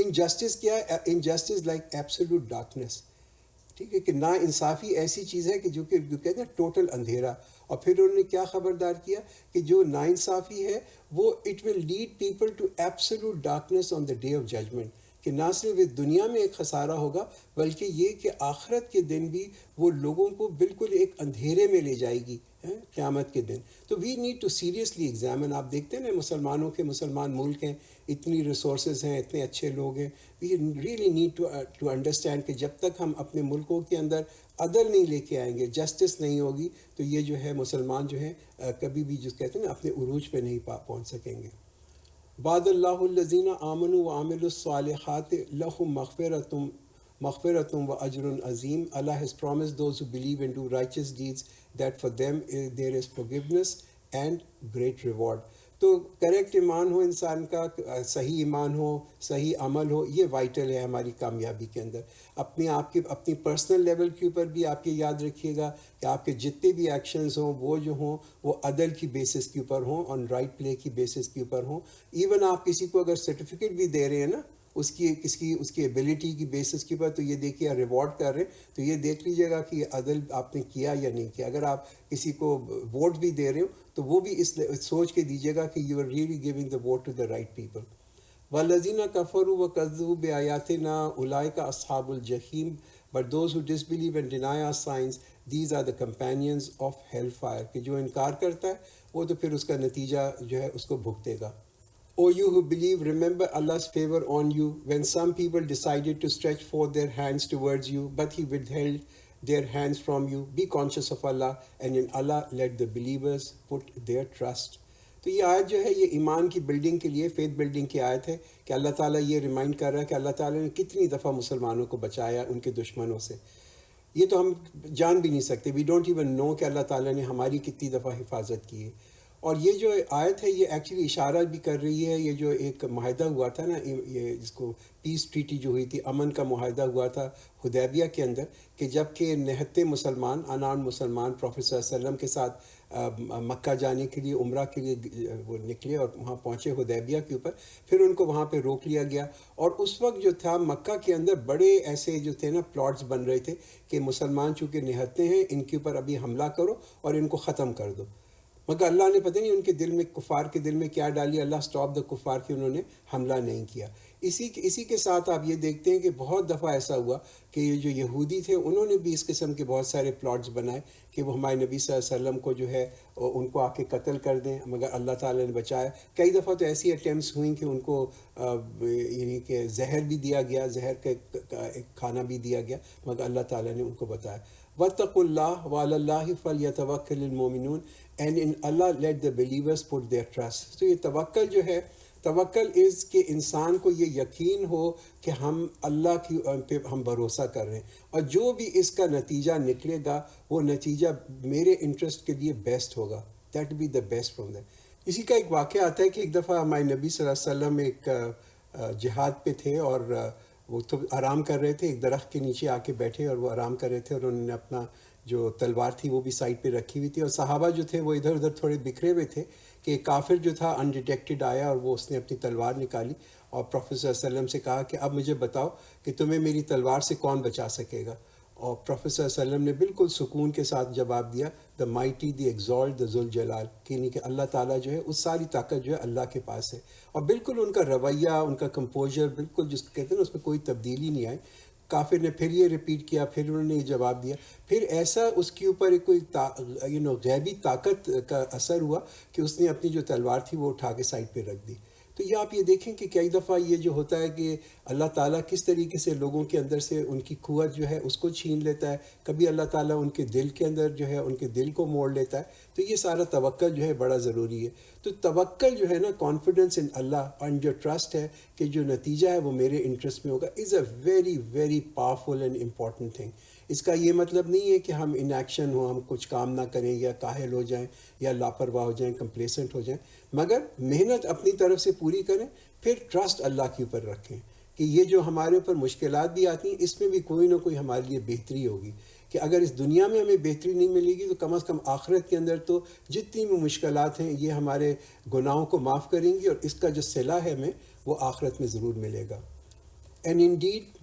injustice کیا ہے، injustice like absolute darkness. ٹھیک ہے، کہ نا انصافی ایسی چیز ہے کہ جو کہتے ہیں ٹوٹل اندھیرا. اور پھر انہوں نے کیا خبردار کیا کہ جو نا انصافی ہے وہ it will lead people to absolute darkness on the day of judgement. کہ نہ صرف اس دنیا میں ایک خسارہ ہوگا بلکہ یہ کہ آخرت کے دن بھی وہ لوگوں کو بالکل ایک اندھیرے میں لے جائے گی قیامت کے دن. تو we need to seriously examine. آپ دیکھتے ہیں نا مسلمانوں کے، مسلمان ملک ہیں، اتنی ریسورسز ہیں، اتنے اچھے لوگ ہیں. We really need to understand کہ جب تک ہم اپنے ملکوں کے اندر عدل نہیں لے کے آئیں گے، جسٹس نہیں ہوگی، تو یہ جو ہے مسلمان جو ہے کبھی بھی جو کہتے ہیں نا اپنے عروج پہ نہیں پہنچ سکیں گے. بعد اللہ الذین آمنوا وعملوا الصالحات لہم مغفرۃ و اجر عظیم. Allah has promised those who believe and do righteous deeds that for them there is forgiveness and great reward. تو کریکٹ ایمان ہو انسان کا، صحیح ایمان ہو، صحیح عمل ہو، یہ وائٹل ہے ہماری کامیابی کے اندر. اپنے آپ کی اپنی پرسنل لیول کے اوپر بھی آپ یہ یاد رکھیے گا کہ آپ کے جتنے بھی ایکشنز ہوں وہ جو ہوں وہ عدل کی بیسس کے اوپر ہوں، آن رائٹ پلے کی بیسس کے اوپر ہوں. ایون آپ کسی کو اگر سرٹیفکیٹ بھی دے رہے ہیں نا اس کی ایبلٹی کی بیسس کے اوپر، تو یہ دیکھیے ریوارڈ کر رہے ہیں تو یہ دیکھ لیجیے گا کہ یہ عدل آپ نے کیا یا نہیں کیا. اگر آپ کسی کو ووٹ بھی دے رہے ہو تو وہ بھی اس سوچ کے دیجیے گا کہ you are really giving the vote to the right people. وَالَّذِينَ كَفَرُوا وَكَذَّبُوا بِآيَاتِنَا أُولَٰئِكَ أَصْحَابُ الْجَحِيمِ. But those who disbelieve and deny our signs, these are the companions of hellfire. کہ جو انکار کرتا ہے وہ تو پھر اس کا نتیجہ جو ہے اس کو بھگتے گا. O you who believe, remember Allah's favor on you when some people decided to stretch forth their hands towards you, but He withheld their hands from you. Be conscious of Allah, and in Allah let the believers put their trust. تو یہ آیت جو ہے یہ ایمان کی building کے لیے، فیتھ بلڈنگ کی آیت ہے کہ اللہ تعالیٰ یہ ریمائنڈ کر رہا ہے کہ اللہ تعالیٰ نے کتنی دفعہ مسلمانوں کو بچایا ان کے دشمنوں سے. یہ تو ہم جان بھی نہیں سکتے. وی ڈونٹ ایون نو کہ اللہ تعالیٰ نے ہماری کتنی دفعہ حفاظت کی ہے. اور یہ جو آیت ہے یہ ایکچولی اشارہ بھی کر رہی ہے، یہ جو ایک معاہدہ ہوا تھا نا، یہ جس کو پیس ٹریٹی جو ہوئی تھی، امن کا معاہدہ ہوا تھا حدیبیہ کے اندر، کہ جب کہ نہتے مسلمان انان مسلمان پروفیٹ صلی اللہ علیہ وسلم کے ساتھ مکہ جانے کے لیے عمرہ کے لیے وہ نکلے اور وہاں پہنچے حدیبیہ کے اوپر، پھر ان کو وہاں پہ روک لیا گیا. اور اس وقت جو تھا مکہ کے اندر بڑے ایسے جو تھے نا پلاٹس بن رہے تھے کہ مسلمان چونکہ نہتے ہیں ان کے اوپر ابھی حملہ کرو اور ان کو ختم کر دو. مگر اللہ نے پتہ نہیں ان کے دل میں، کفار کے دل میں کیا ڈالی. اللہ اسٹاپ دا کفار کہ انہوں نے حملہ نہیں کیا. اسی کے ساتھ آپ یہ دیکھتے ہیں کہ بہت دفعہ ایسا ہوا کہ یہ جو یہودی تھے انہوں نے بھی اس قسم کے بہت سارے پلاٹس بنائے کہ وہ ہمارے نبی صلی اللہ علیہ وسلم کو جو ہے ان کو آ کے قتل کر دیں، مگر اللہ تعالیٰ نے بچایا. کئی دفعہ تو ایسی اٹیمپٹس ہوئیں کہ ان کو یعنی کہ زہر بھی دیا گیا، زہر کا ایک کھانا بھی دیا گیا، مگر اللہ تعالیٰ نے ان کو بتایا. وَاتَّقُوا اللَّهَ وَعَلَى اللَّهِ فَلْيَتَوَكَّلِ الْمُؤْمِنُونَ and in Allah let the believers put their trust. تو یہ توکل جو ہے، توکل از کہ انسان کو یہ یقین ہو کہ ہم اللہ کی پہ ہم بھروسہ کر رہے ہیں، اور جو بھی اس کا نتیجہ نکلے گا وہ نتیجہ میرے انٹرسٹ کے لیے بیسٹ ہوگا. That be the best from that. اسی کا ایک واقعہ آتا ہے کہ ایک دفعہ ہمارے نبی صلی اللہ علیہ وسلم ایک جہاد پہ تھے اور وہ تو آرام کر رہے تھے، ایک درخت کے نیچے آ کے بیٹھے اور وہ آرام کر رہے تھے، اور انہوں نے اپنا جو تلوار تھی وہ بھی سائڈ پہ رکھی ہوئی تھی، اور صحابہ جو تھے وہ ادھر ادھر تھوڑے بکھرے ہوئے تھے کہ کافر جو تھا انڈیٹیکٹڈ آیا اور وہ اس نے اپنی تلوار نکالی اور پروفیٹ صلی اللہ علیہ وسلم سے کہا کہ اب مجھے بتاؤ کہ تمہیں میری تلوار سے کون بچا سکے گا. اور پروفیٹ صلی اللہ علیہ وسلم نے بالکل سکون کے ساتھ جواب دیا، دا مائٹی دی ایگزالٹ دا ذوالجلال، کہ یعنی کہ اللہ تعالیٰ جو ہے اس ساری طاقت جو ہے اللہ کے پاس ہے. اور بالکل ان کا رویہ، ان کا کمپوزر بالکل جس کو کہتے ہیں نا اس میں کوئی تبدیلی نہیں آئی. کافر نے پھر یہ ریپیٹ کیا، پھر انہوں نے یہ جواب دیا، پھر ایسا اس کے اوپر کوئی غیبی طاقت کا اثر ہوا کہ اس نے اپنی جو تلوار تھی وہ اٹھا کے سائڈ پہ رکھ دی. تو یہ آپ یہ دیکھیں کہ کئی دفعہ یہ جو ہوتا ہے کہ اللہ تعالیٰ کس طریقے سے لوگوں کے اندر سے ان کی قوت جو ہے اس کو چھین لیتا ہے، کبھی اللہ تعالیٰ ان کے دل کے اندر جو ہے ان کے دل کو موڑ لیتا ہے. تو یہ سارا توکل جو ہے بڑا ضروری ہے. تو توکل جو ہے نا، کانفیڈنس ان اللہ اینڈ جو ٹرسٹ ہے کہ جو نتیجہ ہے وہ میرے انٹرسٹ میں ہوگا، is a very very powerful and important thing. اس کا یہ مطلب نہیں ہے کہ ہم ان ایکشن ہوں، ہم کچھ کام نہ کریں یا کاہل ہو جائیں یا لاپرواہ ہو جائیں، کمپلیسنٹ ہو جائیں، مگر محنت اپنی طرف سے پوری کریں، پھر ٹرسٹ اللہ کے اوپر رکھیں کہ یہ جو ہمارے اوپر مشکلات بھی آتی ہیں اس میں بھی کوئی نہ کوئی ہمارے لیے بہتری ہوگی. کہ اگر اس دنیا میں ہمیں بہتری نہیں ملے گی تو کم از کم آخرت کے اندر تو جتنی بھی مشکلات ہیں یہ ہمارے گناہوں کو معاف کریں گی، اور اس کا جو صلہ ہے ہمیں وہ آخرت میں ضرور ملے گا. And indeed,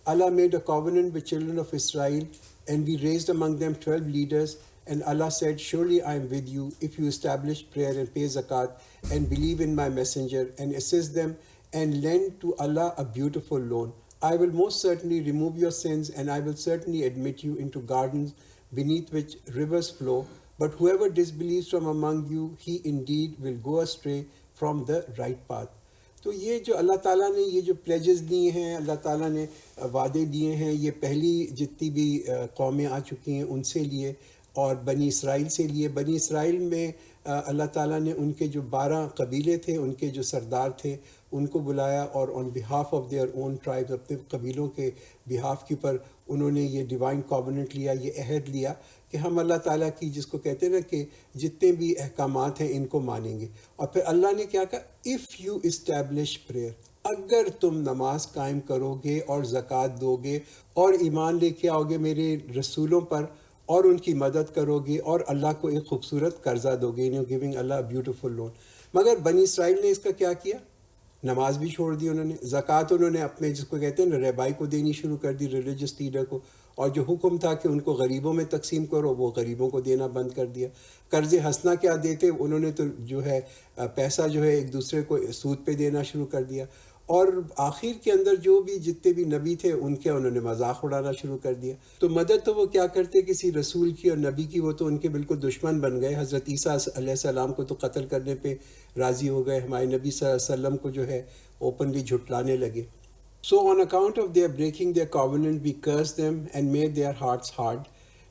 Allah made a covenant with children of Israel, and we raised among them 12 leaders, and Allah said, surely I am with you if you establish prayer and pay zakat and believe in my messenger and assist them and lend to Allah a beautiful loan. I will most certainly remove your sins, and I will certainly admit you into gardens beneath which rivers flow. But whoever disbelieves from among you, he indeed will go astray from the right path. تو یہ جو اللہ تعالیٰ نے یہ جو pledges دیے ہیں، اللہ تعالیٰ نے وعدے دیے ہیں، یہ پہلی جتنی بھی قومیں آ چکی ہیں ان سے لیے اور بنی اسرائیل سے لیے. بنی اسرائیل میں اللہ تعالیٰ نے ان کے جو 12 قبیلے تھے، ان کے جو سردار تھے ان کو بلایا اور on behalf of their own tribes, اپنے قبیلوں کے بہاف کے پر انہوں نے یہ ڈیوائن کووننٹ لیا، یہ عہد لیا کہ ہم اللہ تعالیٰ کی جس کو کہتے ہیں نا کہ جتنے بھی احکامات ہیں ان کو مانیں گے. اور پھر اللہ نے کیا کہا، اف یو اسٹیبلش پریئر، اگر تم نماز قائم کرو گے اور زکوٰۃ دو گے اور ایمان لے کے آؤ گے میرے رسولوں پر اور ان کی مدد کرو گے اور اللہ کو ایک خوبصورت قرضہ دو گے، گیونگ اللہ بیوٹیفل لون. مگر بنی اسرائیل نے اس کا کیا کیا؟ نماز بھی چھوڑ دی انہوں نے، زکوٰۃ انہوں نے اپنے جس کو کہتے ہیں نا رہبائی کو دینی شروع کر دی، ریلیجس لیڈر کو، اور جو حکم تھا کہ ان کو غریبوں میں تقسیم کرو وہ غریبوں کو دینا بند کر دیا. قرض حسنہ کیا دیتے، انہوں نے تو جو ہے پیسہ جو ہے ایک دوسرے کو سود پہ دینا شروع کر دیا. اور آخر کے اندر جو بھی جتنے بھی نبی تھے ان کے انہوں نے مذاق اڑانا شروع کر دیا. تو مدد تو وہ کیا کرتے کسی رسول کی اور نبی کی، وہ تو ان کے بالکل دشمن بن گئے. حضرت عیسیٰ علیہ السلام کو تو قتل کرنے پہ راضی ہو گئے، ہمارے نبی صلی اللہ علیہ وسلم کو جو ہے اوپنلی جھٹلانے لگے. So on account of their breaking their covenant, we cursed them and made their hearts hard.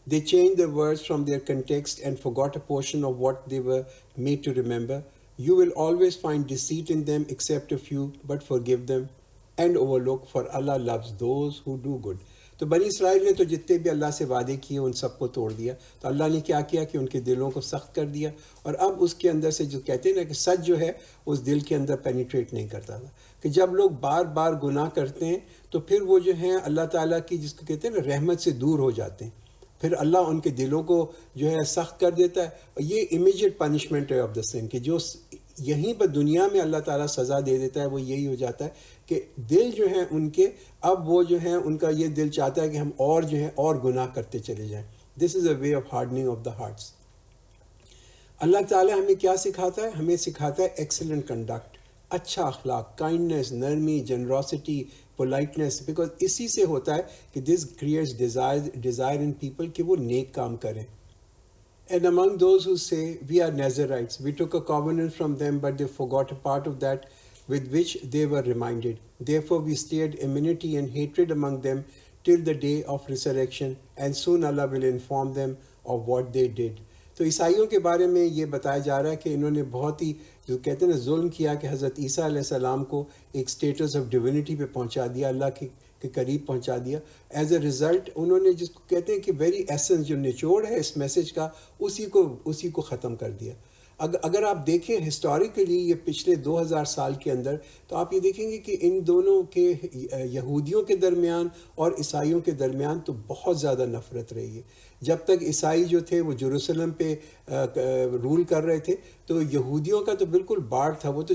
They changed the words from their context and forgot a portion of what they were made to remember. You will always find deceit in them except a few, but forgive them and overlook, for Allah loves those who do good. تو بنی اسرائیل نے تو جتنے بھی اللہ سے وعدے کیے ان سب کو توڑ دیا. تو اللہ نے کیا کیا کہ ان کے دلوں کو سخت کر دیا، اور اب اس کے اندر سے جو کہتے ہیں نا کہ سچ جو ہے اس دل کے اندر پینیٹریٹ نہیں کرتا تھا. کہ جب لوگ بار بار گناہ کرتے ہیں تو پھر وہ جو ہیں اللہ تعالیٰ کی جس کو کہتے ہیں نا رحمت سے دور ہو جاتے ہیں، پھر اللہ ان کے دلوں کو جو ہے سخت کر دیتا ہے. اور یہ امیجیٹ پنشمنٹ ہے آف دا سن، کہ جو یہیں پر دنیا میں اللہ تعالیٰ سزا دے دیتا ہے وہ یہی ہو جاتا ہے کہ دل جو ہیں ان کے اب وہ جو ہیں ان کا یہ دل چاہتا ہے کہ ہم اور جو ہیں اور گناہ کرتے چلے جائیں. This is a way of hardening of the hearts. اللہ تعالیٰ ہمیں کیا سکھاتا ہے؟ ہمیں سکھاتا ہے ایکسیلنٹ کنڈکٹ، اچھا اخلاق، کائنڈنیس، نرمی، جنراسٹی، پولائٹنیس، بیکاز اسی سے ہوتا ہے کہ this creates Dzire in people کہ وہ نیک کام کریں. And among those who say, we are Nazarites, we took a covenant from them, but they forgot a part of that with which they were reminded. Therefore we steered enmity and hatred among them till the day of resurrection, and soon Allah will inform them of what they did. تو عیسائیوں کے بارے میں یہ بتایا جا رہا ہے کہ انہوں نے بہت ہی جو کہتے ہیں نا ظلم کیا، کہ حضرت عیسیٰ علیہ السلام کو ایک اسٹیٹس آف ڈیوینٹی پہ پہنچا دیا، اللہ کے قریب پہنچا دیا. ایز اے رزلٹ انہوں نے جس کو کہتے ہیں کہ ویری ایسنس جو نچوڑ ہے اس میسج کا اسی کو ختم کر دیا. اگر آپ دیکھیں ہسٹوریکلی یہ پچھلے 2000 سال کے اندر، تو آپ یہ دیکھیں گے کہ ان دونوں کے یہودیوں کے درمیان اور عیسائیوں کے درمیان تو بہت زیادہ نفرت رہی ہے. جب تک عیسائی جو تھے وہ جیروسلم پہ رول کر رہے تھے تو یہودیوں کا تو بالکل باڑ تھا، وہ تو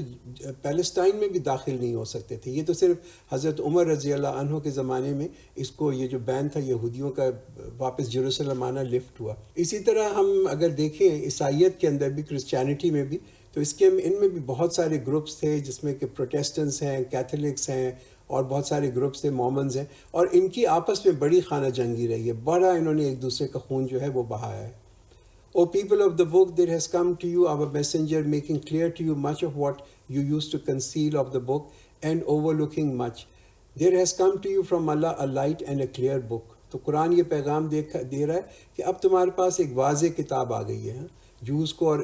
پیلسٹائن میں بھی داخل نہیں ہو سکتے تھے. یہ تو صرف حضرت عمر رضی اللہ عنہ کے زمانے میں اس کو یہ جو بین تھا یہودیوں کا واپس جیروسلم آنا لفٹ ہوا. اسی طرح ہم اگر دیکھیں عیسائیت کے اندر بھی، کرسچینٹی میں بھی، تو ان میں بھی بہت سارے گروپس تھے جس میں کہ پروٹیسٹنٹس ہیں، کیتھولکس ہیں، اور بہت سارے گروپس تھے، مومنز ہیں، اور ان کی آپس میں بڑی خانہ جنگی رہی ہے، بڑا انہوں نے ایک دوسرے کا خون جو ہے وہ بہایا ہے. O people of the book, there has come to you our messenger, making clear to you much of what you used to conceal of the book and overlooking much. There has come to you from Allah a light and a clear book. تو قرآن یہ پیغام دے رہا ہے کہ اب تمہارے پاس ایک واضح کتاب آ گئی ہے. جوز کو اور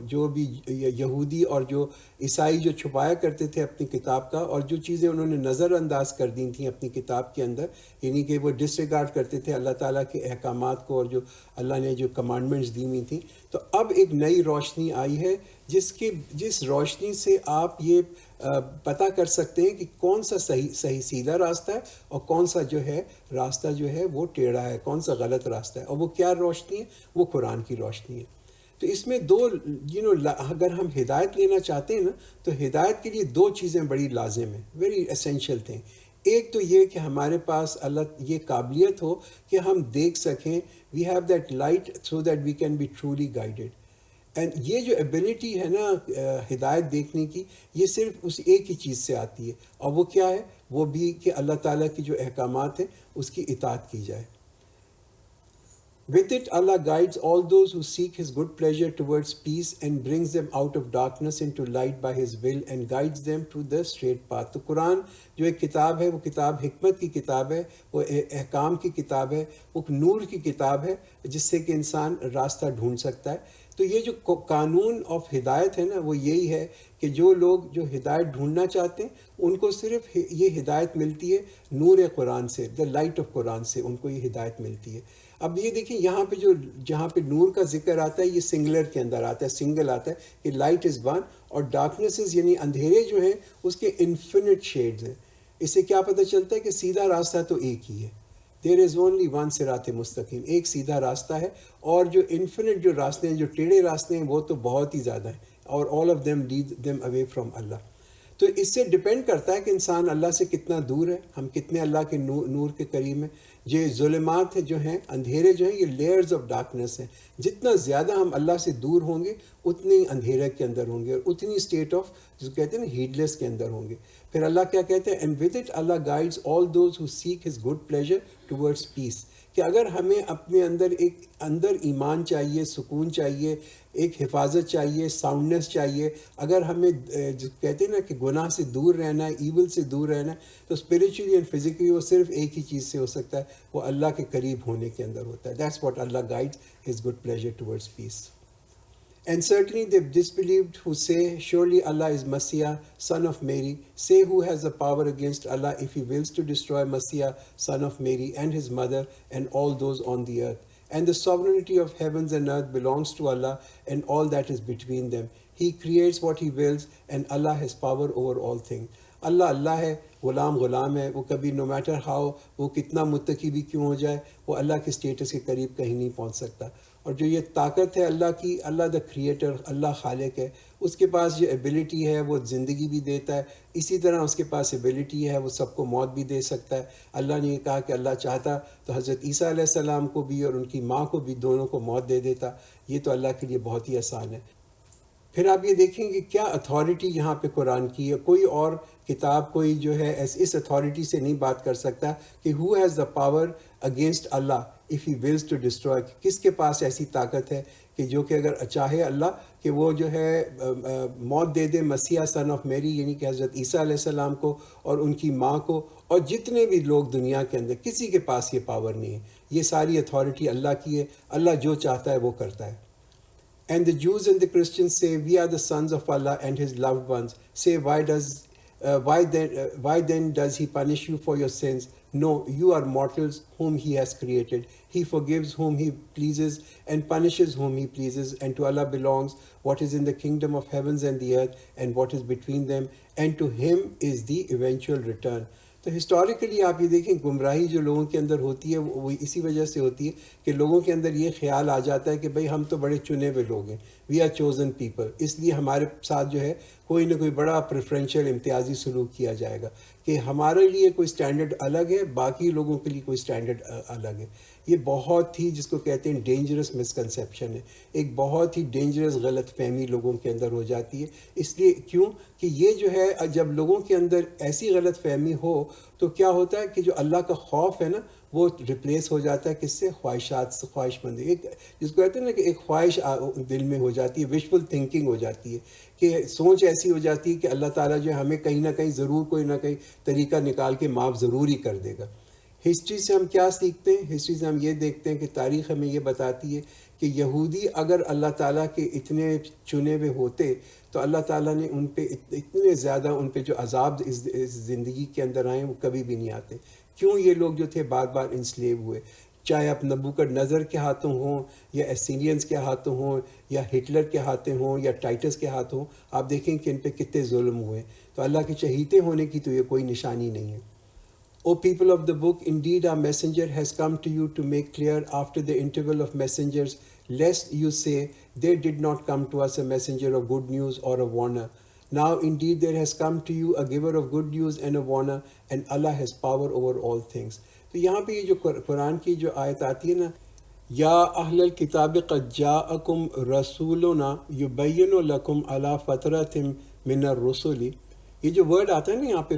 جو بھی یہودی اور جو عیسائی جو چھپایا کرتے تھے اپنی کتاب کا، اور جو چیزیں انہوں نے نظر انداز کر دی تھیں اپنی کتاب کے اندر، یعنی کہ وہ ڈس ریگارڈ کرتے تھے اللہ تعالیٰ کے احکامات کو اور جو اللہ نے جو کمانڈمنٹس دی ہوئی تھیں. تو اب ایک نئی روشنی آئی ہے جس روشنی سے آپ یہ پتہ کر سکتے ہیں کہ کون سا صحیح سیدھا راستہ ہے اور کون سا جو ہے راستہ جو ہے وہ ٹیڑھا ہے، کون سا غلط راستہ ہے. اور وہ کیا روشنی ہے؟ وہ قرآن کی روشنی ہے. تو اس میں اگر ہم ہدایت لینا چاہتے ہیں نا تو ہدایت کے لیے دو چیزیں بڑی لازم ہیں، ویری اسینشیل تھیں. ایک تو یہ کہ ہمارے پاس اللہ یہ قابلیت ہو کہ ہم دیکھ سکیں، we have that light so that we can be truly guided. And یہ جو ایبلٹی ہے نا ہدایت دیکھنے کی، یہ صرف اس ایک ہی چیز سے آتی ہے، اور وہ کیا ہے؟ وہ بھی کہ اللہ تعالیٰ کی جو احکامات ہیں اس کی اطاعت کی جائے. With it, Allah guides all those who seek His good pleasure towards peace and brings them out of darkness into light by His will and guides them to the straight path. تو قرآن جو ایک کتاب ہے وہ کتاب حکمت کی کتاب ہے، وہ احکام کی کتاب ہے، وہ نور کی کتاب ہے جس سے کہ انسان راستہ ڈھونڈ سکتا ہے. تو یہ جو قانون آف ہدایت ہے نا وہ یہی ہے کہ جو لوگ جو ہدایت ڈھونڈنا چاہتے ہیں ان کو صرف یہ ہدایت ملتی ہے نور قرآن سے، دا لائٹ آف قرآن سے ان کو یہ ہدایت ملتی ہے. اب یہ دیکھیں یہاں پہ جہاں پہ نور کا ذکر آتا ہے یہ سنگلر کے اندر آتا ہے، سنگل آتا ہے کہ لائٹ از ون، اور ڈارکنیسز یعنی اندھیرے جو ہیں اس کے انفینٹ شیڈز ہیں. اس سے کیا پتہ چلتا ہے کہ سیدھا راستہ تو ایک ہی ہے. دیر از اونلی ون صراط مستقیم، ایک سیدھا راستہ ہے، اور جو انفینٹ جو راستے ہیں، جو ٹیڑھے راستے ہیں، وہ تو بہت ہی زیادہ ہیں، اور all of them lead them away from Allah. تو اس سے ڈپینڈ کرتا ہے کہ انسان اللہ سے کتنا دور ہے، ہم کتنے اللہ کے نور کے قریب ہیں. یہ ظلمات جو ہیں، اندھیرے جو ہیں، یہ لیئرز آف ڈارکنیس ہیں. جتنا زیادہ ہم اللہ سے دور ہوں گے اتنے ہی اندھیرے کے اندر ہوں گے، اور اتنی اسٹیٹ آف جو کہتے ہیں نا ہیڈ لیس کے اندر ہوں گے. پھر اللہ کیا کہتے ہیں، and with it Allah guides all those who seek his good pleasure towards peace. کہ اگر ہمیں اپنے اندر ایمان چاہیے، سکون چاہیے، ایک حفاظت چاہیے، ساؤنڈنس چاہیے، اگر ہمیں جو کہتے ہیں نا کہ گناہ سے دور رہنا ہے، ایول سے دور رہنا ہے، تو اسپریچولی اینڈ فزیکلی وہ صرف ایک ہی چیز سے ہو سکتا ہے، وہ اللہ کے قریب ہونے کے اندر ہوتا ہے. That's what Allah guide his good pleasure towards peace. And certainly they disbelieved who say, surely Allah is Messiah, son of Mary. Say, who has the power against Allah if he wills to destroy Messiah, son of Mary, and his mother, and all those on the earth. And the sovereignty of heavens and earth belongs to Allah and all that is between them. He creates what he wills, and Allah has power over all things. اللہ ہے، غلام ہے، وہ کبھی no matter how وہ کتنا متقی بھی کیوں ہو جائے، وہ اللہ کے اسٹیٹس کے قریب کہیں نہیں پہنچ سکتا. اور جو یہ طاقت ہے اللہ کی، اللہ دا کریٹر، اللہ خالق ہے، اس کے پاس جو ایبیلٹی ہے وہ زندگی بھی دیتا ہے، اسی طرح اس کے پاس ایبیلٹی ہے وہ سب کو موت بھی دے سکتا ہے. اللہ نے یہ کہا کہ اللہ چاہتا تو حضرت عیسیٰ علیہ السلام کو بھی اور ان کی ماں کو بھی، دونوں کو موت دے دیتا. یہ تو اللہ کے لیے بہت ہی آسان ہے. پھر آپ یہ دیکھیں کہ کیا اتھارٹی یہاں پہ قرآن کی ہے. کوئی اور کتاب کوئی جو ہے اس اتھارٹی سے نہیں بات کر سکتا کہ who has the power against Allah if he wills to destroy. کس کے پاس ایسی طاقت ہے کہ جو کہ اگر چاہے اللہ کہ وہ جو ہے موت دے دے مسیح سن آف میری یعنی کہ حضرت عیسیٰ علیہ السلام کو اور ان کی ماں کو اور جتنے بھی لوگ دنیا کے اندر، کسی کے پاس یہ پاور نہیں ہے. یہ ساری اتھارٹی اللہ کی ہے. اللہ جو چاہتا ہے وہ کرتا ہے. And the Jews and the Christians say, we are the sons of Allah and his loved ones. Say, why then does he punish you for your sins? No, you are mortals whom he has created. He forgives whom he pleases and punishes whom he pleases. And to Allah belongs what is in the kingdom of heavens and the earth and what is between them. And to him is the eventual return. تو historically آپ یہ دیکھیں گمراہی جو لوگوں کے اندر ہوتی ہے وہ اسی وجہ سے ہوتی ہے کہ لوگوں کے اندر یہ خیال آ جاتا ہے کہ بھئی ہم تو بڑے چنے ہوئے لوگ ہیں، وی آر چوزن پیپل، اس لیے ہمارے ساتھ جو ہے کوئی نہ کوئی بڑا پریفرینشیل امتیازی سلوک کیا جائے گا کہ ہمارے لیے کوئی سٹینڈرڈ الگ ہے، باقی لوگوں کے لیے کوئی سٹینڈرڈ الگ ہے. یہ بہت ہی جس کو کہتے ہیں ڈینجرس مسکنسیپشن ہے، ایک بہت ہی ڈینجرس غلط فہمی لوگوں کے اندر ہو جاتی ہے. اس لیے کیوں کہ یہ جو ہے جب لوگوں کے اندر ایسی غلط فہمی ہو تو کیا ہوتا ہے کہ جو اللہ کا خوف ہے نا وہ ریپلیس ہو جاتا ہے کس سے؟ خواہشات سے. خواہش مندی ایک جس کو کہتے ہیں نا کہ ایک خواہش دل میں ہو جاتی ہے، وشفل تھنکنگ ہو جاتی ہے کہ سوچ ایسی ہو جاتی ہے کہ اللہ تعالیٰ جو ہمیں کہیں نہ کہیں ضرور کوئی نہ کوئی طریقہ نکال کے معاف ضرور ہی کر دے گا. ہسٹری سے ہم کیا سیکھتے ہیں؟ ہسٹری سے ہم یہ دیکھتے ہیں کہ تاریخ ہمیں یہ بتاتی ہے کہ یہودی اگر اللہ تعالیٰ کے اتنے چنے ہوئے ہوتے تو اللہ تعالیٰ نے ان پہ اتنے زیادہ ان پہ جو عذاب اس زندگی کے اندر آئے وہ کبھی بھی نہیں آتے. کیوں یہ لوگ جو تھے بار بار انسلیو ہوئے، چاہے اب نبوکڈنیزر کے ہاتھوں ہوں یا اسیرینز کے ہاتھوں ہوں یا ہٹلر کے ہاتھوں ہوں یا ٹائٹس کے ہاتھوں ہوں، آپ دیکھیں کہ ان پہ کتنے ظلم ہوئے. تو اللہ کے چہیتے ہونے کی تو یہ کوئی نشانی نہیں ہے. O people of the book, indeed our messenger has come to you to make clear after the interval of messengers, lest you say, there did not come to us a messenger of good news or a warner. Now indeed there has come to you a giver of good news and a warner, and Allah has power over all things. تو یہاں پہ یہ جو قرآن کی جو آیت آتی ہے نا، یا اہل الکتاب قد جاءکم رسولنا یبین لکم علی فترۃ من الرسل، یہ جو ورڈ آتا ہے نا یہاں پہ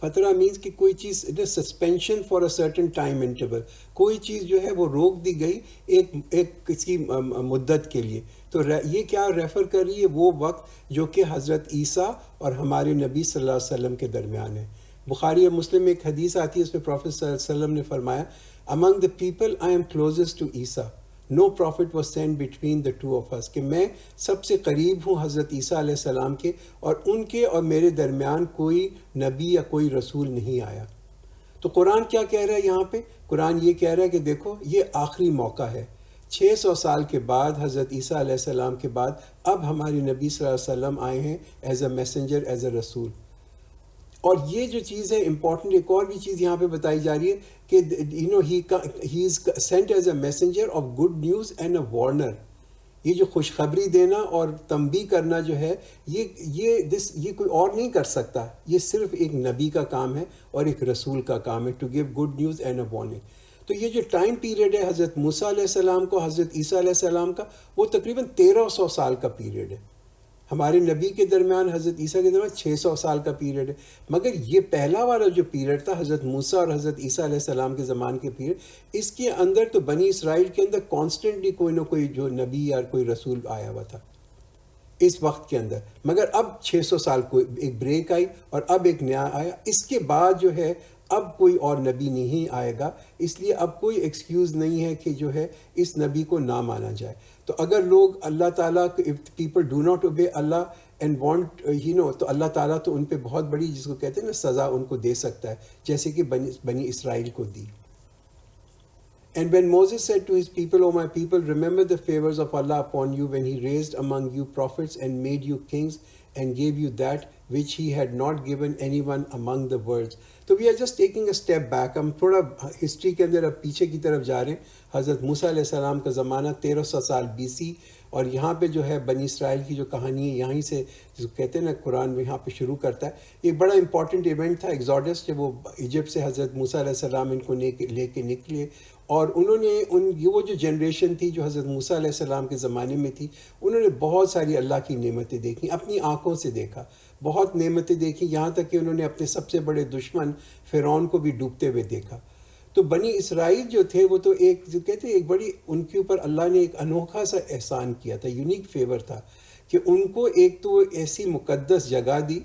فترہ مینس کہ کوئی چیز suspension for a certain time interval, کوئی چیز جو ہے وہ روک دی گئی ایک کسی مدت کے لیے. تو یہ کیا ریفر کر رہی ہے؟ وہ وقت جو کہ حضرت عیسیٰ اور ہمارے نبی صلی اللہ علیہ وسلم کے درمیان ہے. بخاری اور مسلم میں ایک حدیث آتی ہے، اس میں پروفیٹ صلی اللہ علیہ وسلم نے فرمایا، among the people I am closest to Isa. No prophet was sent between the two of us. کہ میں سب سے قریب ہوں حضرت عیسیٰ علیہ السلام کے، اور ان کے اور میرے درمیان کوئی نبی یا کوئی رسول نہیں آیا. تو قرآن کیا کہہ رہا ہے یہاں پہ؟ قرآن یہ کہہ رہا ہے کہ دیکھو یہ آخری موقع ہے، 600 سال کے بعد، حضرت عیسیٰ علیہ السلام کے بعد اب ہمارے نبی صلی اللہ علیہ وسلم آئے ہیں as a messenger, as a رسول. اور یہ جو چیز ہے امپورٹنٹ، ایک اور بھی چیز یہاں پہ بتائی جا رہی ہے کہ he is sent as a messenger of good news and a warner. یہ جو خوشخبری دینا اور تنبیہ کرنا جو ہے، یہ کوئی اور نہیں کر سکتا، یہ صرف ایک نبی کا کام ہے اور ایک رسول کا کام ہے، to give good news and a warning. تو یہ جو ٹائم پیریڈ ہے حضرت موسیٰ علیہ السلام کو حضرت عیسیٰ علیہ السلام کا، وہ تقریباً 1300 سال کا پیریڈ ہے. ہمارے نبی کے درمیان حضرت عیسیٰ کے درمیان 600 سال کا پیریڈ ہے. مگر یہ پہلا والا جو پیریڈ تھا حضرت موسیٰ اور حضرت عیسیٰ علیہ السلام کے زمان کے پیریڈ، اس کے اندر تو بنی اسرائیل کے اندر کانسٹنٹلی کوئی نہ کوئی جو نبی یا کوئی رسول آیا ہوا تھا اس وقت کے اندر. مگر اب 600 سال کو ایک بریک آئی اور اب ایک نیا آیا. اس کے بعد جو ہے اب کوئی اور نبی نہیں آئے گا، اس لیے اب کوئی ایکسکیوز نہیں ہے کہ جو ہے اس نبی کو نہ مانا جائے. تو اگر لوگ اللہ تعالیٰ if people do not obey Allah and want تو اللہ تعالیٰ تو ان پہ بہت بڑی، جس کو کہتے ہیں نا، سزا ان کو دے سکتا ہے، جیسے کہ بنی اسرائیل کو دی. And when Moses said to his people, O my people, remember the favors of Allah upon you when he raised among you prophets and made you kings and gave you that which he had not given anyone among the worlds. تو we are just taking a step back. ہم تھوڑا history کے اندر اب پیچھے کی طرف جا رہے ہیں. حضرت موسیٰ علیہ السلام کا زمانہ 1300 سال BC، اور یہاں پہ جو ہے بنی اسرائیل کی جو کہانی ہے یہیں سے، جس کو کہتے ہیں نا قرآن میں یہاں پہ شروع کرتا ہے. یہ بڑا امپورٹنٹ ایونٹ تھا ایگزوڈس، جب وہ ایجپٹ سے حضرت موسیٰ علیہ السلام ان کو لے کے نکلے، اور انہوں نے وہ جو جنریشن تھی جو حضرت موسیٰ علیہ السلام کے زمانے میں تھی، انہوں نے بہت ساری اللہ کی نعمتیں دیکھیں، اپنی آنکھوں سے دیکھا، بہت نعمتیں دیکھی، یہاں تک کہ انہوں نے اپنے سب سے بڑے دشمن فرعون کو بھی ڈوبتے ہوئے دیکھا. تو بنی اسرائیل جو تھے وہ تو ایک، جو کہتے ہیں، ایک بڑی، ان کے اوپر اللہ نے ایک انوکھا سا احسان کیا تھا، یونیک فیور تھا، کہ ان کو ایک تو ایسی مقدس جگہ دی،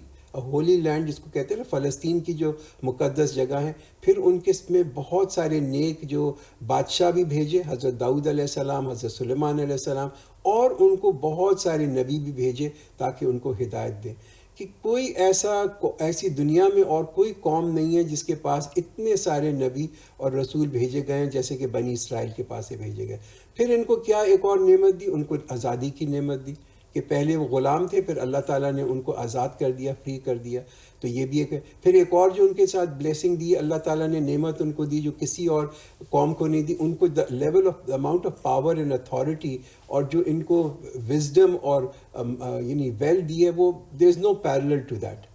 ہولی لینڈ جس کو کہتے ہیں نا، فلسطین کی جو مقدس جگہ ہیں. پھر ان کے میں بہت سارے نیک جو بادشاہ بھی بھیجے، حضرت داؤد علیہ السلام، حضرت سلیمان علیہ السلام، اور ان کو بہت سارے نبی بھی بھیجے تاکہ ان کو ہدایت دیں. کہ کوئی ایسی دنیا میں اور کوئی قوم نہیں ہے جس کے پاس اتنے سارے نبی اور رسول بھیجے گئے ہیں جیسے کہ بنی اسرائیل کے پاس سے بھیجے گئے. پھر ان کو کیا ایک اور نعمت دی؟ ان کو آزادی کی نعمت دی، کہ پہلے وہ غلام تھے، پھر اللہ تعالیٰ نے ان کو آزاد کر دیا، فری کر دیا. تو یہ بھی ایک ہے. پھر ایک اور جو ان کے ساتھ بلیسنگ دی اللہ تعالیٰ نے، نعمت ان کو دی جو کسی اور قوم کو نہیں دی، ان کو level of amount of power and authority, اور جو ان کو وزڈم اور یعنی ویل دی ہے، وہ دیر is know parallel to that.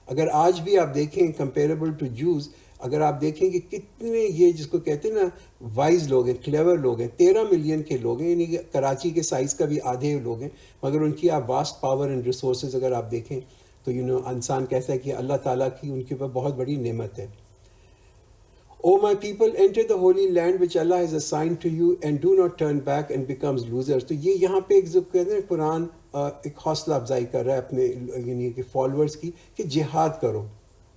اگر آج بھی آپ دیکھیں کمپیریبل ٹو جوز، اگر آپ دیکھیں کہ کتنے یہ جس کو کہتے ہیں نا وائز لوگ ہیں، کلیور لوگ ہیں، 13 ملین کے لوگ ہیں، یعنی کہ کراچی کے سائز کا بھی آدھے لوگ ہیں، مگر ان کی آپ واسٹ پاور اینڈ ریسورسز اگر آپ دیکھیں تو انسان کہتا ہے کہ اللہ تعالیٰ کی ان کے اوپر بہت بڑی نعمت ہے. O my people, enter the holy land which Allah has assigned to you and do not turn back and becomes losers. تو یہ یہاں پہ ایک جو کہتے ہیں قرآن ایک حوصلہ افزائی کر رہا ہے اپنے یعنی کہ فالورز کی، کہ جہاد کرو.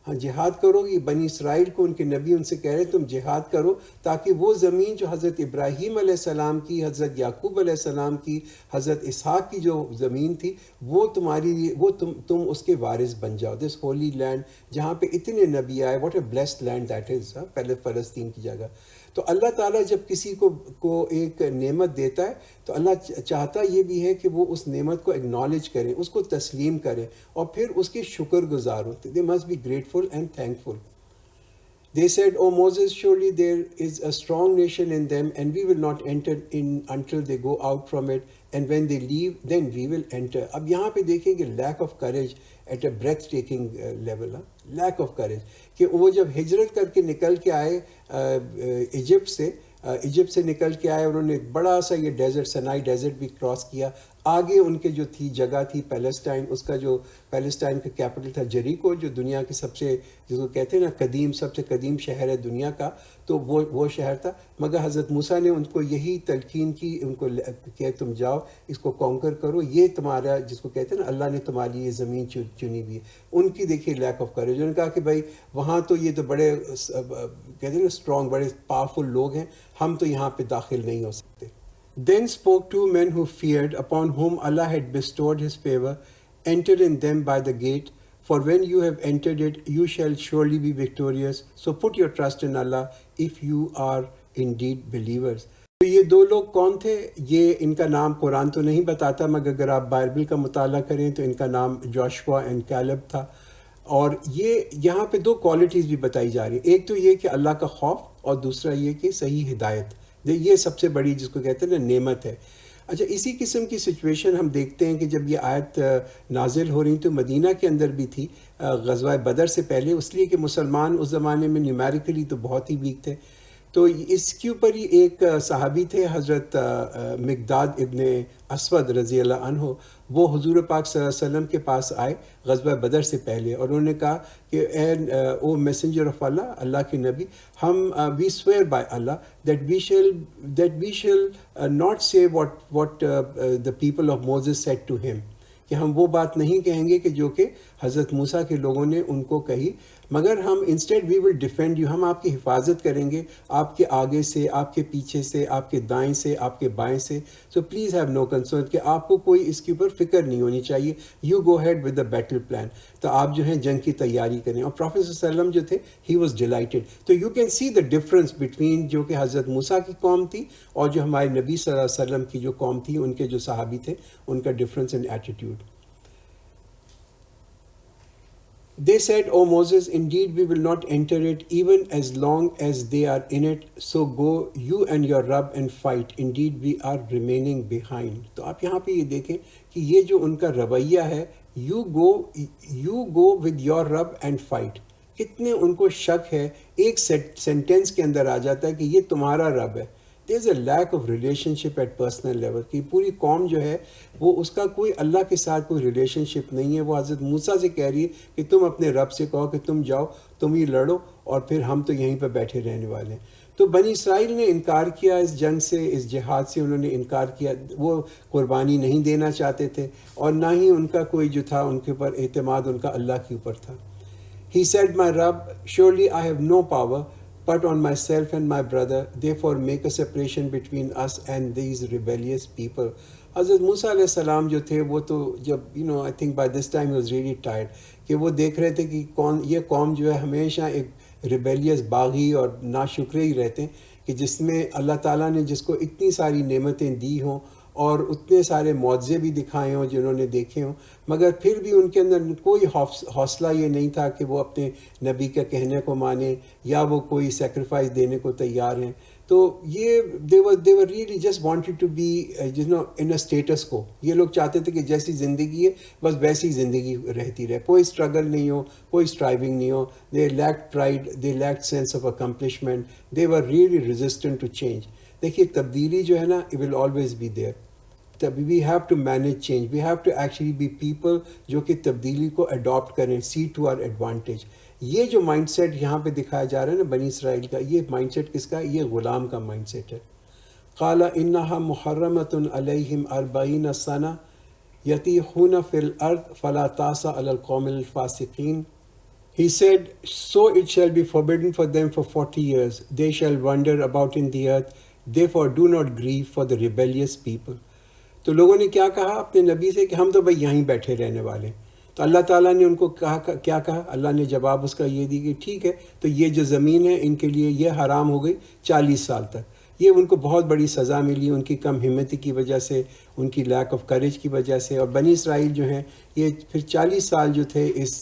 ہاں جہاد کرو. یہ بنی اسرائیل کو ان کے نبی ان سے کہہ رہے ہیں تم جہاد کرو، تاکہ وہ زمین جو حضرت ابراہیم علیہ السلام کی، حضرت یعقوب علیہ السلام کی، حضرت اسحاق کی جو زمین تھی، وہ تمہاری، وہ تم اس کے وارث بن جاؤ. دس ہولی لینڈ جہاں پہ اتنے نبی آئے، what a blessed land that is. پہلے فلسطین کی جگہ. تو اللہ تعالیٰ جب کسی کو ایک نعمت دیتا ہے تو اللہ چاہتا یہ بھی ہے کہ وہ اس نعمت کو اگنالج کریں، اس کو تسلیم کریں، اور پھر اس کے شکر گزار ہوں. They must be grateful and thankful. They said, O Moses, surely there is a strong nation in them, and we will not enter in until they go out from it, and when they leave, then we will enter. اب یہاں پہ دیکھیں کہ lack of courage at a breathtaking level. Lack of courage. کہ وہ جب ہجرت کر کے نکل کے آئے ایجپٹ سے نکل کے آئے، انہوں نے بڑا سا یہ ڈیزرٹ، سنائی ڈیزرٹ بھی کراس کیا. آگے ان کے جو تھی جگہ تھی پیلسٹائن، اس کا جو پیلسٹائن کا کیپٹل تھا جریکو، جو دنیا کے سب سے، جس کو کہتے ہیں نا قدیم، سب سے قدیم شہر ہے دنیا کا، تو وہ شہر تھا. مگر حضرت موسیٰ نے ان کو یہی تلقین کی، ان کو کہ تم جاؤ اس کو کانکر کرو، یہ تمہارا، جس کو کہتے ہیں نا اللہ نے تمہاری یہ زمین چنی ہوئی ہے. ان کی دیکھیے لیک آف کریج. انہوں نے کہا کہ بھائی وہاں تو یہ تو بڑے کہتے ہیں نا اسٹرانگ، بڑے پاورفل لوگ ہیں، ہم تو یہاں پہ داخل نہیں ہو سکتے. Then spoke two men who feared, upon whom Allah had bestowed his favor, entered in them by the gate, For when you have entered it, you shall surely be victorious. So put your trust in Allah if you are indeed believers. تو یہ دو لوگ کون تھے؟ یہ ان کا نام قرآن تو نہیں بتاتا، مگر اگر آپ بائبل کا مطالعہ کریں تو ان کا نام جوشوا اینڈ کیلب تھا. اور یہ یہاں پہ دو کوالٹیز بھی بتائی جا رہی ہیں، ایک تو یہ کہ اللہ کا خوف، اور دوسرا یہ کہ صحیح ہدایت. یہ سب سے بڑی جس کو کہتے ہیں نا نعمت ہے. اچھا، اسی قسم کی سچویشن ہم دیکھتے ہیں کہ جب یہ آیت نازل ہو رہی تو مدینہ کے اندر بھی تھی غزوہ بدر سے پہلے، اس لیے کہ مسلمان اس زمانے میں نیومیریکلی تو بہت ہی ویک تھے. تو اس کے اوپر ہی ایک صحابی تھے حضرت مقداد ابن اسود رضی اللہ عنہ، وہ حضور پاک صلی اللہ علیہ وسلم کے پاس آئے غزوہ بدر سے پہلے، اور انہوں نے کہا کہ او میسنجر آف اللہ، اللہ کے نبی، ہم we swear by Allah that we shall not سے what the people of Moses said to him، کہ ہم وہ بات نہیں کہیں گے کہ جو کہ حضرت موسیٰ کے لوگوں نے ان کو کہی، مگر ہم instead we will defend you, ہم آپ کی حفاظت کریں گے، آپ کے آگے سے، آپ کے پیچھے سے، آپ کے دائیں سے، آپ کے بائیں سے. So please have no concern, کہ آپ کو کوئی اس کے اوپر فکر نہیں ہونی چاہیے. You go ahead with the battle plan, تو آپ جو ہیں جنگ کی تیاری کریں. اور پروفیٹ صلی اللہ علیہ وسلم جو تھے ہی واز ڈیلائٹڈ. تو you can see the difference between جو کہ حضرت موسیٰ کی قوم تھی اور جو ہمارے نبی صلی اللہ علیہ وسلم کی جو قوم تھی، ان کے جو صحابی تھے، ان کا difference in attitude. They said, O Moses, indeed we will not enter it even as long as they are in it. So go you and your Rabb and fight. Indeed we are remaining behind. تو آپ یہاں پہ یہ دیکھیں کہ یہ جو ان کا رویہ ہے، you go with your Rabb and fight. کتنے ان کو شک ہے، ایک سینٹینس کے اندر آ جاتا ہے کہ یہ تمہارا رب ہے. there is a lack of relationship at personal level، کہ پوری قوم جو ہے وہ اس کا کوئی اللہ کے ساتھ کوئی ریلیشن شپ نہیں ہے. وہ حضرت موسیٰ سے کہہ رہی ہے کہ تم اپنے رب سے کہو کہ تم جاؤ، تم ہی لڑو، اور پھر ہم تو یہیں پہ بیٹھے رہنے والے ہیں. تو بنی اسرائیل نے انکار کیا اس جنگ سے، اس جہاد سے انہوں نے انکار کیا. وہ قربانی نہیں دینا چاہتے تھے، اور نہ ہی ان کا کوئی جو تھا ان کے اوپر اعتماد ان کا اللہ کے اوپر تھا. He said, My Rabb, surely I have no power but on myself and my brother, therefore make a separation between us and these rebellious people. حضرت موسیٰ علیہ السلام جو تھے وہ تو جب I think by this time he was really tired، کہ وہ دیکھ رہے تھے کہ یہ قوم جو ہے ہمیشہ ایک ریبیلیس باغی اور ناشکرے ہی رہتے ہیں، کہ جس میں اللہ تعالیٰ نے جس کو اتنی ساری نعمتیں دی ہوں اور اتنے سارے معجزے بھی دکھائے ہوں جنہوں نے دیکھے ہوں، مگر پھر بھی ان کے اندر کوئی حوصلہ یہ نہیں تھا کہ وہ اپنے نبی کے کہنے کو مانیں یا وہ کوئی سیکریفائس دینے کو تیار ہیں. تو یہ they were really just wanted to be in a status quo. یہ لوگ چاہتے تھے کہ جیسی زندگی ہے بس ویسی زندگی رہتی رہے، کوئی اسٹرگل نہیں ہو، کوئی اسٹرائیونگ نہیں ہو. they lacked pride, they lacked sense of accomplishment, they were really resistant to change. دیکھیے تبدیلی جو ہے نا it will always be there. We have to manage change. We have to actually be people جو کہ تبدیلی کو اڈاپٹ کریں، see to our advantage. یہ جو مائنڈ سیٹ یہاں پہ دکھایا جا رہا ہے نا بنی اسرائیل کا، یہ مائنڈ سیٹ کس کا؟ یہ غلام کا مائنڈ سیٹ ہے. قال انہا محرمۃ علیہم 40 سنہ یتیہون فی الارض فلا تأس علی القوم الفاسقین. He said, so it shall be forbidden for them for 40 years. They shall wander about in the earth. Therefore do not grieve for the rebellious people. تو لوگوں نے کیا کہا اپنے نبی سے کہ ہم تو بھائی یہیں بیٹھے رہنے والے ہیں. تو اللہ تعالیٰ نے ان کو کیا کہا؟ اللہ نے جواب اس کا یہ دی کہ ٹھیک ہے، تو یہ جو زمین ہے ان کے لیے یہ حرام ہو گئی 40 سال تک. یہ ان کو بہت بڑی سزا ملی ان کی کم ہمتی کی وجہ سے، ان کی لیک آف کریج کی وجہ سے. اور بنی اسرائیل جو ہیں یہ پھر 40 سال جو تھے اس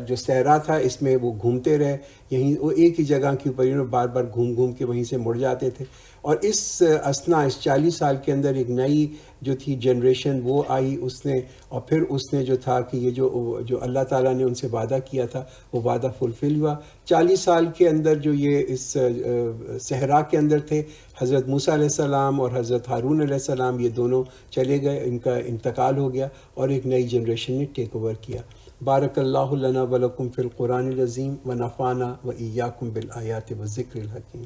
جو صحرا تھا اس میں وہ گھومتے رہے، یہیں وہ ایک ہی جگہ کے اوپر بار بار گھوم کے وہیں سے مڑ جاتے تھے. اور اس اثنا اس 40 سال کے اندر ایک نئی جو تھی جنریشن وہ آئی، اس نے اور پھر اس نے جو تھا کہ یہ جو اللہ تعالیٰ نے ان سے وعدہ کیا تھا وہ وعدہ فلفل ہوا. 40 سال کے اندر جو یہ اس صحرا کے اندر تھے، حضرت موسیٰ علیہ السلام اور حضرت ہارون علیہ السلام یہ دونوں چلے گئے، ان کا انتقال ہو گیا اور ایک نئی جنریشن نے ٹیک اوور کیا. بارک اللہ لنا ولکم فی القرآن العظیم ونفعنا وإیاکم بالآیات والذکر الحکیم.